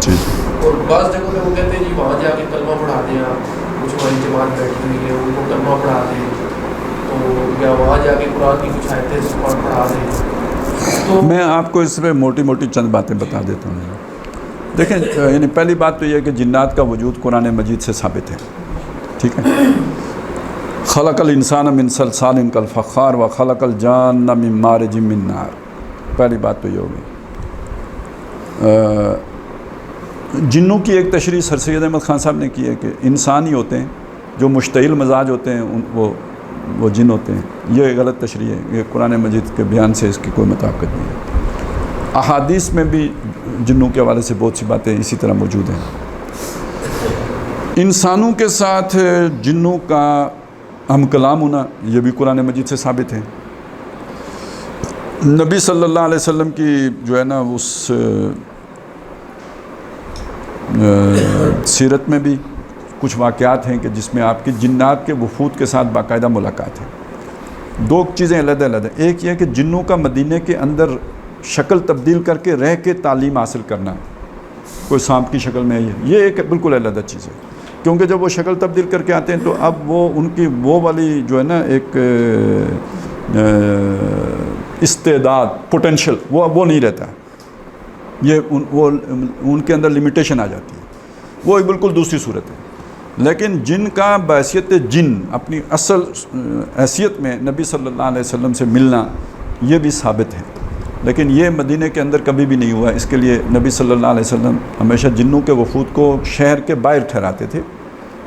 اور بعض جگہوں پہ وہ کہتے ہیں جی وہاں جا کے کلمہ پڑھا دیں آپ، کچھ ہماری جماعت بیٹھی ہوئی ہے ان کو کلمہ پڑھا دیں، تو یا وہاں جا کے قرآن کی کچھ آیتیں پڑھا دیں. تو میں آپ کو اس میں موٹی موٹی چند باتیں بتا دیتا ہوں. دیکھیں یعنی پہلی بات تو یہ ہے کہ جنات کا وجود قرآن مجید سے ثابت ہے، ٹھیک ہے. خلق الانسان من صلصال کالفخار و خلق الجان من مارج من نار. پہلی بات تو یہ ہوگی. جنوں کی ایک تشریح سر سید احمد خان صاحب نے کی ہے کہ انسان ہی ہوتے ہیں، جو مشتعل مزاج ہوتے ہیں وہ جن ہوتے ہیں. یہ غلط تشریح ہے، یہ قرآن مجید کے بیان سے اس کی کوئی مطابقت نہیں ہے. احادیث میں بھی جنوں کے حوالے سے بہت سی باتیں اسی طرح موجود ہیں. انسانوں کے ساتھ جنوں کا ہم کلام ہونا یہ بھی قرآن مجید سے ثابت ہے. نبی صلی اللہ علیہ وسلم کی جو ہے نا اس سیرت میں بھی کچھ واقعات ہیں کہ جس میں آپ کی جنات کے وفود کے ساتھ باقاعدہ ملاقات ہے. دو چیزیں علیحدہ علیحدہ، ایک یہ کہ جنوں کا مدینہ کے اندر شکل تبدیل کر کے رہ کے تعلیم حاصل کرنا، کوئی سانپ کی شکل میں ہے، یہ ایک بالکل علیحدہ چیز ہے. کیونکہ جب وہ شکل تبدیل کر کے آتے ہیں تو اب وہ ان کی وہ والی جو ہے نا ایک استعداد پوٹینشل وہ نہیں رہتا، یہ وہ ان کے اندر لمیٹیشن آ جاتی ہے، وہ ایک بالکل دوسری صورت ہے. لیکن جن کا بحیثیت جن اپنی اصل حیثیت میں نبی صلی اللہ علیہ وسلم سے ملنا یہ بھی ثابت ہے، لیکن یہ مدینہ کے اندر کبھی بھی نہیں ہوا. اس کے لیے نبی صلی اللہ علیہ وسلم ہمیشہ جنوں کے وفود کو شہر کے باہر ٹھہراتے تھے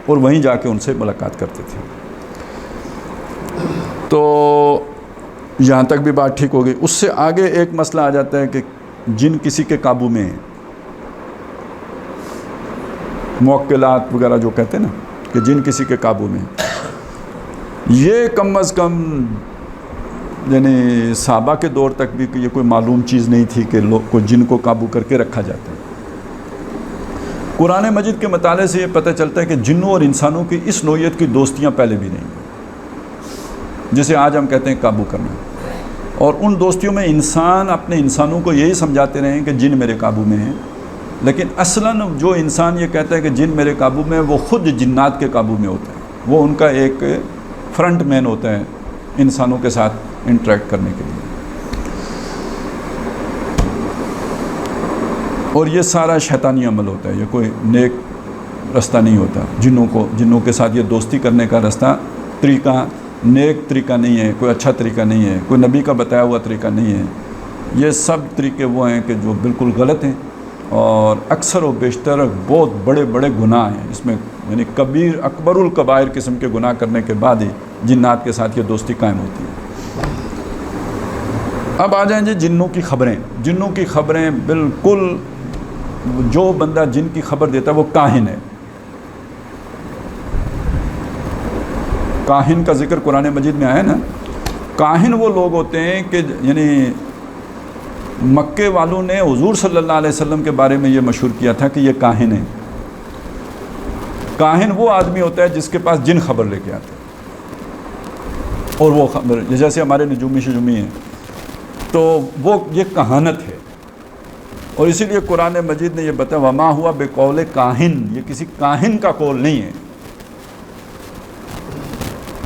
اور وہیں جا کے ان سے ملاقات کرتے تھے. تو یہاں تک بھی بات ٹھیک ہو گئی. اس سے آگے ایک مسئلہ آ جاتا ہے کہ جن کسی کے قابو میں ہیں، موکلات وغیرہ جو کہتے ہیں نا کہ جن کسی کے قابو میں ہیں، یہ کم از کم یعنی صحابہ کے دور تک بھی یہ کوئی معلوم چیز نہیں تھی کہ لوگ کو جن کو قابو کر کے رکھا جاتا ہے. قرآن مجید کے مطالعے سے یہ پتہ چلتا ہے کہ جنوں اور انسانوں کی اس نوعیت کی دوستیاں پہلے بھی نہیں ہیں جسے آج ہم کہتے ہیں قابو کرنا. اور ان دوستیوں میں انسان اپنے انسانوں کو یہی سمجھاتے رہے ہیں کہ جن میرے قابو میں ہیں، لیکن اصلاً جو انسان یہ کہتا ہے کہ جن میرے قابو میں، وہ خود جنات کے قابو میں ہوتا ہے. وہ ان کا ایک فرنٹ مین ہوتا ہے انسانوں کے ساتھ انٹریکٹ کرنے کے لیے. اور یہ سارا شیطانی عمل ہوتا ہے، یہ کوئی نیک رستہ نہیں ہوتا. جنوں کے ساتھ یہ دوستی کرنے کا رستہ طریقہ نیک طریقہ نہیں ہے، کوئی اچھا طریقہ نہیں ہے، کوئی نبی کا بتایا ہوا طریقہ نہیں ہے. یہ سب طریقے وہ ہیں کہ جو بالکل غلط ہیں اور اکثر و بیشتر بہت بڑے بڑے گناہ ہیں. اس میں یعنی کبیر اکبر الکبائر قسم کے گناہ کرنے کے بعد ہی جنات کے ساتھ یہ دوستی قائم ہوتی ہے. اب آ جائیں جی جنوں کی خبریں. جنوں کی خبریں بالکل جو بندہ جن کی خبر دیتا ہے وہ کاہن ہے. کاہن کا ذکر قرآن مجید میں آیا نا. کاہن وہ لوگ ہوتے ہیں کہ یعنی مکے والوں نے حضور صلی اللہ علیہ وسلم کے بارے میں یہ مشہور کیا تھا کہ یہ کاہن ہے. کاہن وہ آدمی ہوتا ہے جس کے پاس جن خبر لے کے آتے ہیں، اور وہ خبر جیسے ہمارے نجومی شجومی ہیں تو وہ یہ کہانت ہے. اور اسی لیے قرآن مجید نے یہ بتایا وما ہوا بقول کاہن، یہ کسی کاہن کا قول نہیں ہے،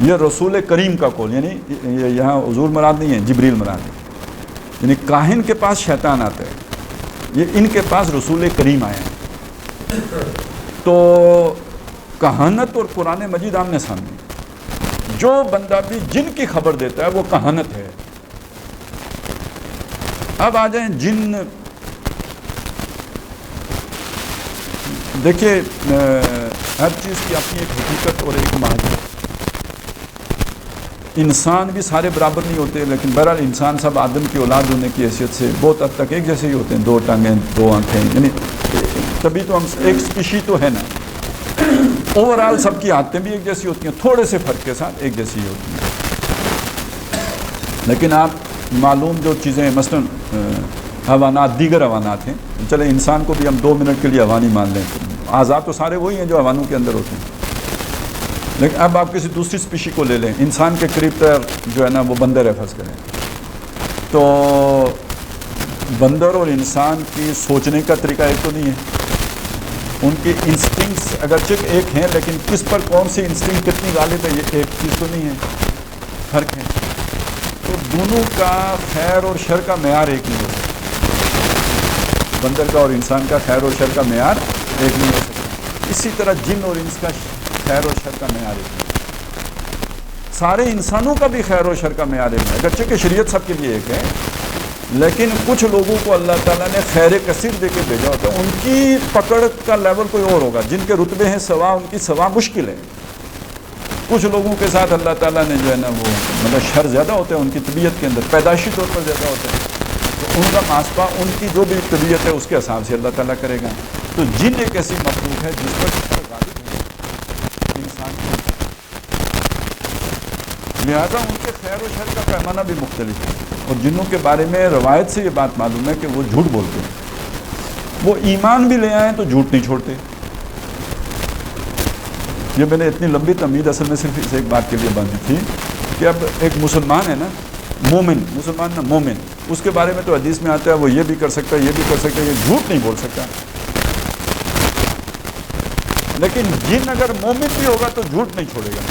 یہ رسول کریم کا قول. یعنی یہاں حضور مراد نہیں ہے، جبریل مراد ہے. یعنی کاہن کے پاس شیطان آتا ہے، یہ ان کے پاس رسول کریم آیا ہے. تو کہانت اور قرآن مجید آمنے سامنے. جو بندہ بھی جن کی خبر دیتا ہے وہ کہانت ہے. اب آ جائیں جن. دیکھیے ہر چیز کی اپنی ایک حقیقت اور ایک ماہیت. انسان بھی سارے برابر نہیں ہوتے، لیکن بہرحال انسان سب آدم کی اولاد ہونے کی حیثیت سے بہت حد تک ایک جیسے ہی ہوتے ہیں، 2 ٹانگیں 2 آنکھیں، یعنی تبھی تو ہم ایک اسپیشی تو ہے نا. اوور آل سب کی عادتیں بھی ایک جیسی ہوتی ہیں، تھوڑے سے فرق کے ساتھ ایک جیسی ہی ہوتی ہیں. لیکن آپ معلوم جو چیزیں مثلاً حیوانات، دیگر حیوانات ہیں، چلے انسان کو بھی ہم 2 منٹ کے لیے حیوان ہی مان لیں، اعضاء تو سارے وہی ہیں جو حیوانوں کے اندر ہوتے ہیں. لیکن اب آپ کسی دوسری اسپیشی کو لے لیں، انسان کے قریب تر جو ہے نا وہ بندر ہے فرض کریں، تو بندر اور انسان کی سوچنے کا طریقہ ایک تو نہیں ہے. ان کی انسٹنکٹس اگرچہ ایک ہیں، لیکن کس پر کون سی انسٹنکٹ کتنی غالب ہے یہ ایک چیز تو نہیں ہے، فرق ہے. تو دونوں کا خیر اور شر کا معیار ایک نہیں ہو سکتا. بندر کا اور انسان کا خیر اور شر کا معیار ایک نہیں ہو سکتا. اسی طرح جن اور انس کا خیر اور شر کا معیار ایک نہیں. سارے انسانوں کا بھی خیر و شر کا معیار ایک ہے، اگرچہ کہ شریعت سب کے لیے ایک ہے، لیکن کچھ لوگوں کو اللہ تعالیٰ نے خیر کثیر دے کے بھیجا ہوتا ہے. ان کی پکڑ کا لیول کوئی اور ہوگا، جن کے رتبے ہیں سوا، ان کی سوا مشکل ہے. کچھ لوگوں کے ساتھ اللہ تعالیٰ نے جو ہے نا وہ مطلب شر زیادہ ہوتے ہیں ان کی طبیعت کے اندر، پیدائشی طور پر زیادہ ہوتے ہیں، تو ان کا محاسبہ ان کی جو بھی طبیعت ہے اس کے حساب سے اللہ تعالیٰ کرے گا. تو جن ایک ایسی مخلوق ہے جس پر شر غالب ہے انسان کی، لہٰذا ان کے خیر و شر کا پیمانہ بھی مختلف ہے. اور جنوں کے بارے میں روایت سے یہ بات معلوم ہے کہ وہ جھوٹ بولتے ہیں. وہ ایمان بھی لے آئیں تو جھوٹ نہیں چھوڑتے. یہ میں نے اتنی لمبی تمہید اصل میں صرف اس ایک بات کے لیے باندھی تھی کہ اب ایک مسلمان ہے نا، مومن، مسلمان نا مومن، اس کے بارے میں تو حدیث میں آتا ہے وہ یہ بھی کر سکتا ہے، یہ بھی کر سکتا ہے، یہ جھوٹ نہیں بول سکتا. لیکن جن اگر مومن بھی ہوگا تو جھوٹ نہیں چھوڑے گا.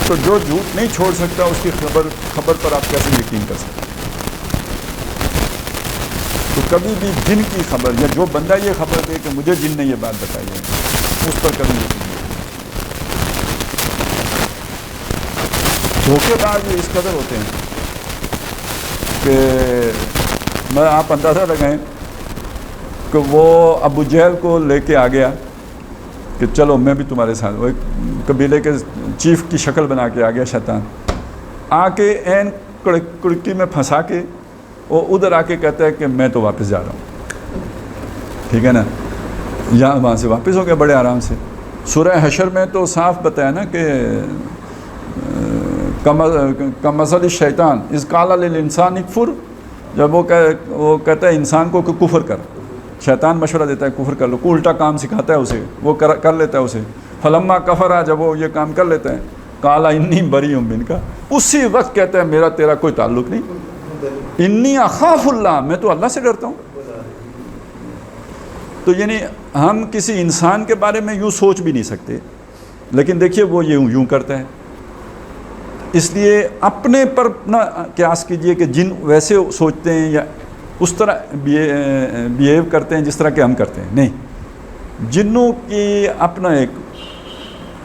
تو جو جھوٹ نہیں چھوڑ سکتا اس کی خبر پر آپ کیسے یقین کر سکتے ہیں؟ تو کبھی بھی جن کی خبر، یا جو بندہ یہ خبر دے کہ مجھے جن نے یہ بات بتائی ہے، اس پر کبھی یقین نہیں. دھوکے باز اس قدر ہوتے ہیں کہ میں آپ اندازہ لگائیں کہ وہ ابو جہل کو لے کے آ گیا کہ چلو میں بھی تمہارے ساتھ، وہ ایک قبیلے کے چیف کی شکل بنا کے آ گیا شیطان، آ کے عین کڑکی میں پھنسا کے وہ ادھر آ کے کہتا ہے کہ میں تو واپس جا رہا ہوں. ٹھیک ہے نا، یہاں وہاں سے واپس ہو گیا بڑے آرام سے. سورہ حشر میں تو صاف بتایا نا کہ کمثل الشیطان اذ قال للانسان اکفر، جب وہ کہتا ہے انسان کو کہ کفر کر، شیطان مشورہ دیتا ہے کفر کر لو، کو الٹا کام سکھاتا ہے اسے، وہ کر لیتا ہے اسے. فلما کفر، جب وہ یہ کام کر لیتا ہے، قال انی بریء منک، اسی وقت کہتا ہے میرا تیرا کوئی تعلق نہیں، انی اخاف اللہ، میں تو اللہ سے ڈرتا ہوں. تو یعنی ہم کسی انسان کے بارے میں یوں سوچ بھی نہیں سکتے، لیکن دیکھیے وہ یوں کرتا ہے. اس لیے اپنے پر نہ قیاس کیجئے کہ جن ویسے سوچتے ہیں یا اس طرح بیہیو کرتے ہیں جس طرح کہ ہم کرتے ہیں. نہیں، جنوں کی اپنا ایک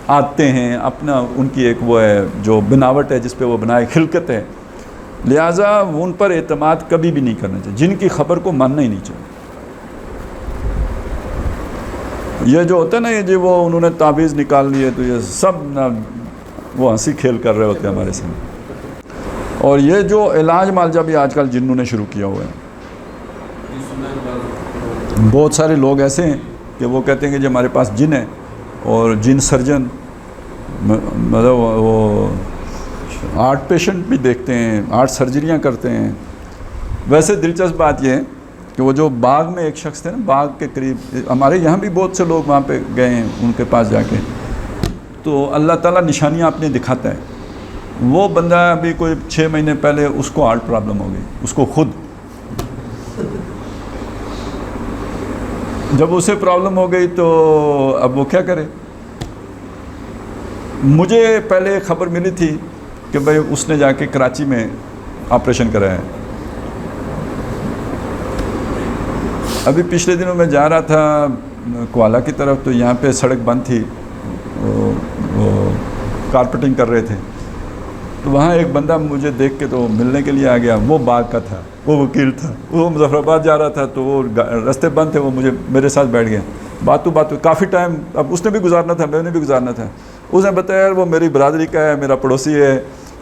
عادتیں ہیں، اپنا ان کی ایک وہ ہے جو بناوٹ ہے جس پہ وہ بنائے، خلقت ہے، لہٰذا ان پر اعتماد کبھی بھی نہیں کرنا چاہیے، جن کی خبر کو ماننا ہی نہیں چاہیے. یہ جو ہوتا ہے نا، یہ جو وہ انہوں نے تعویذ نکال لیے، تو یہ سب نہ وہ ہنسی کھیل کر رہے ہوتے ہیں ہمارے سامنے. اور یہ جو علاج معالجہ بھی آج کل جنوں نے شروع کیا ہوا ہے، بہت سارے لوگ ایسے ہیں کہ وہ کہتے ہیں کہ جو ہمارے پاس جن ہے، اور جن سرجن مطلب وہ آرٹ پیشنٹ بھی دیکھتے ہیں، آرٹ سرجریاں کرتے ہیں. ویسے دلچسپ بات یہ ہے کہ وہ جو باغ میں ایک شخص تھے نا، باغ کے قریب، ہمارے یہاں بھی بہت سے لوگ وہاں پہ گئے ہیں ان کے پاس جا کے، تو اللہ تعالیٰ نشانیاں اپنی دکھاتا ہے. وہ بندہ ابھی کوئی 6 مہینے پہلے اس کو ہارٹ پرابلم ہو گئی، اس کو خود. جب اسے پرابلم ہو گئی تو اب وہ کیا کرے. مجھے پہلے خبر ملی تھی کہ بھائی اس نے جا کے کراچی میں آپریشن کرایا ہے. ابھی پچھلے دنوں میں جا رہا تھا کوالہ کی طرف، تو یہاں پہ سڑک بند تھی، وہ کارپیٹنگ کر رہے تھے، تو وہاں ایک بندہ مجھے دیکھ کے تو ملنے کے لیے آ گیا، وہ باغ کا تھا، وہ وکیل تھا، وہ مظفر آباد جا رہا تھا، تو وہ راستے بند تھے، وہ میرے ساتھ بیٹھ گیا، باتوں کافی ٹائم اب اس نے بھی گزارنا تھا، میں نے بھی گزارنا تھا. اس نے بتایا یار وہ میری برادری کا ہے، میرا پڑوسی ہے،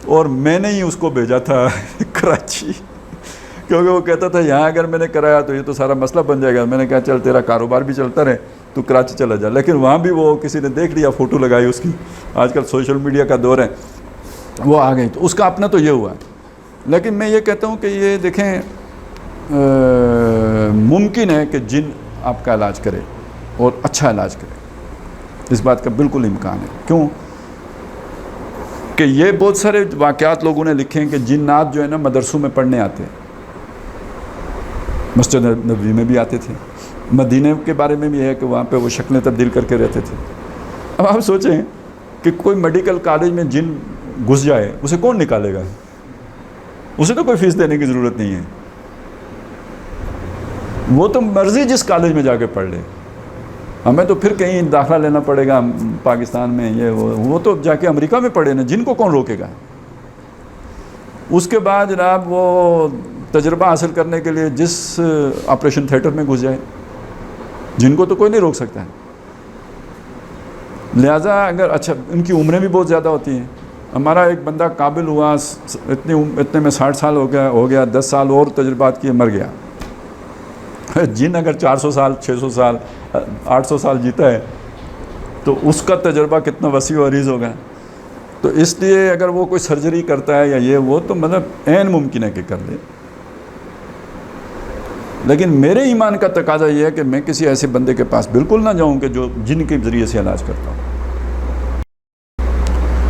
اور میں نے ہی اس کو بھیجا تھا کراچی، کیونکہ وہ کہتا تھا یہاں اگر میں نے کرایا تو یہ تو سارا مسئلہ بن جائے گا. میں نے کہا چل تیرا کاروبار بھی چلتا رہے، تو کراچی چلا جا. لیکن وہاں بھی وہ کسی نے دیکھ لیا، فوٹو لگائی اس کی، آج کل سوشل میڈیا کا دور ہے، وہ آ گئی، تو اس کا اپنا تو یہ ہوا. لیکن میں یہ کہتا ہوں کہ یہ دیکھیں ممکن ہے کہ جن آپ کا علاج کرے اور اچھا علاج کرے، اس بات کا بالکل امکان ہے. کیوں کہ یہ بہت سارے واقعات لوگوں نے لکھے ہیں کہ جنات جو ہے نا مدرسوں میں پڑھنے آتے ہیں، مسجد نبوی میں بھی آتے تھے، مدینے کے بارے میں بھی ہے کہ وہاں پہ وہ شکلیں تبدیل کر کے رہتے تھے. اب آپ سوچیں کہ کوئی میڈیکل کالج میں جن گھس جائے اسے کون نکالے گا؟ اسے تو کوئی فیس دینے کی ضرورت نہیں ہے، وہ تو مرضی جس کالج میں جا کے پڑھ لے. ہمیں تو پھر کہیں داخلہ لینا پڑے گا پاکستان میں، یہ وہ تو جا کے امریکہ میں پڑھے نا، جن کو کون روکے گا؟ اس کے بعد جناب وہ تجربہ حاصل کرنے کے لیے جس آپریشن تھیٹر میں گھس جائے، جن کو تو کوئی نہیں روک سکتا ہے. لہٰذا اگر اچھا ان کی عمریں بھی بہت زیادہ ہوتی ہیں. ہمارا ایک بندہ قابل ہوا، اتنے میں 60 سال ہو گیا، 10 سال اور تجربات کیے، مر گیا. جن اگر 400 سال 600 سال 800 سال جیتا ہے تو اس کا تجربہ کتنا وسیع و عریض ہوگا. تو اس لیے اگر وہ کوئی سرجری کرتا ہے یا یہ وہ تو مطلب عین ممکن ہے کہ کر لے. لیکن میرے ایمان کا تقاضا یہ ہے کہ میں کسی ایسے بندے کے پاس بالکل نہ جاؤں کہ جو جن کے ذریعے سے علاج کرتا ہوں.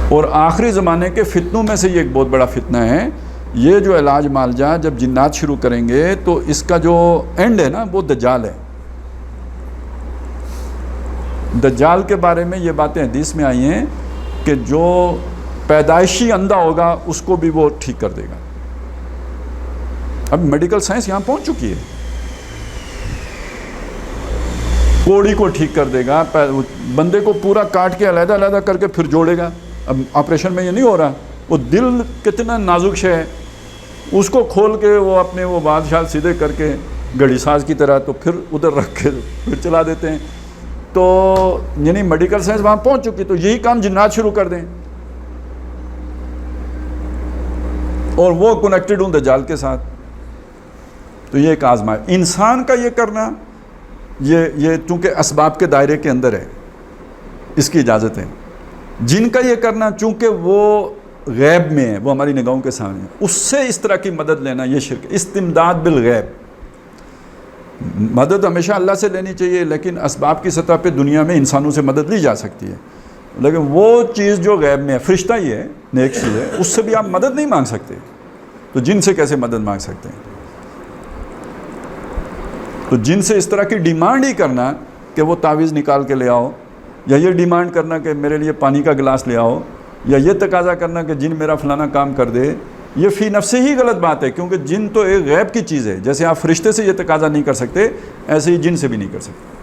اور آخری زمانے کے فتنوں میں سے یہ ایک بہت بڑا فتنہ ہے، یہ جو علاج معالجہ جب جنات شروع کریں گے تو اس کا جو اینڈ ہے نا وہ دجال ہے. دجال کے بارے میں یہ باتیں حدیث میں آئی ہیں کہ جو پیدائشی اندھا ہوگا اس کو بھی وہ ٹھیک کر دے گا. اب میڈیکل سائنس یہاں پہنچ چکی ہے، کوڑی کو ٹھیک کر دے گا، بندے کو پورا کاٹ کے علیحدہ علیحدہ کر کے پھر جوڑے گا. اب آپریشن میں یہ نہیں ہو رہا، وہ دل کتنا نازک شے ہے، اس کو کھول کے وہ اپنے وہ بادشاہ سیدھے کر کے گھڑی ساز کی طرح تو پھر ادھر رکھ کے پھر چلا دیتے ہیں. تو یعنی میڈیکل سائنس وہاں پہنچ چکی، تو یہی کام جنات شروع کر دیں اور وہ کنیکٹڈ ہوں دجال کے ساتھ. تو یہ ایک آزما ہے انسان کا یہ کرنا، یہ چونکہ اسباب کے دائرے کے اندر ہے، اس کی اجازت ہے. جن کا یہ کرنا چونکہ وہ غیب میں ہے، وہ ہماری نگاہوں کے سامنے ہے، اس سے اس طرح کی مدد لینا یہ شرک. استمداد بالغیب، مدد ہمیشہ اللہ سے لینی چاہیے، لیکن اسباب کی سطح پہ دنیا میں انسانوں سے مدد لی جا سکتی ہے. لیکن وہ چیز جو غیب میں ہے، فرشتہ ہی ہے، نیک چیز ہے، اس سے بھی آپ مدد نہیں مانگ سکتے. تو جن سے کیسے مدد مانگ سکتے ہیں؟ تو جن سے اس طرح کی ڈیمانڈ ہی کرنا کہ وہ تعویذ نکال کے لے آؤ، یا یہ ڈیمانڈ کرنا کہ میرے لیے پانی کا گلاس لے آؤ، یا یہ تقاضا کرنا کہ جن میرا فلانا کام کر دے، یہ فی نفس ہی غلط بات ہے. کیونکہ جن تو ایک غیب کی چیز ہے، جیسے آپ فرشتے سے یہ تقاضا نہیں کر سکتے ایسے ہی جن سے بھی نہیں کر سکتے.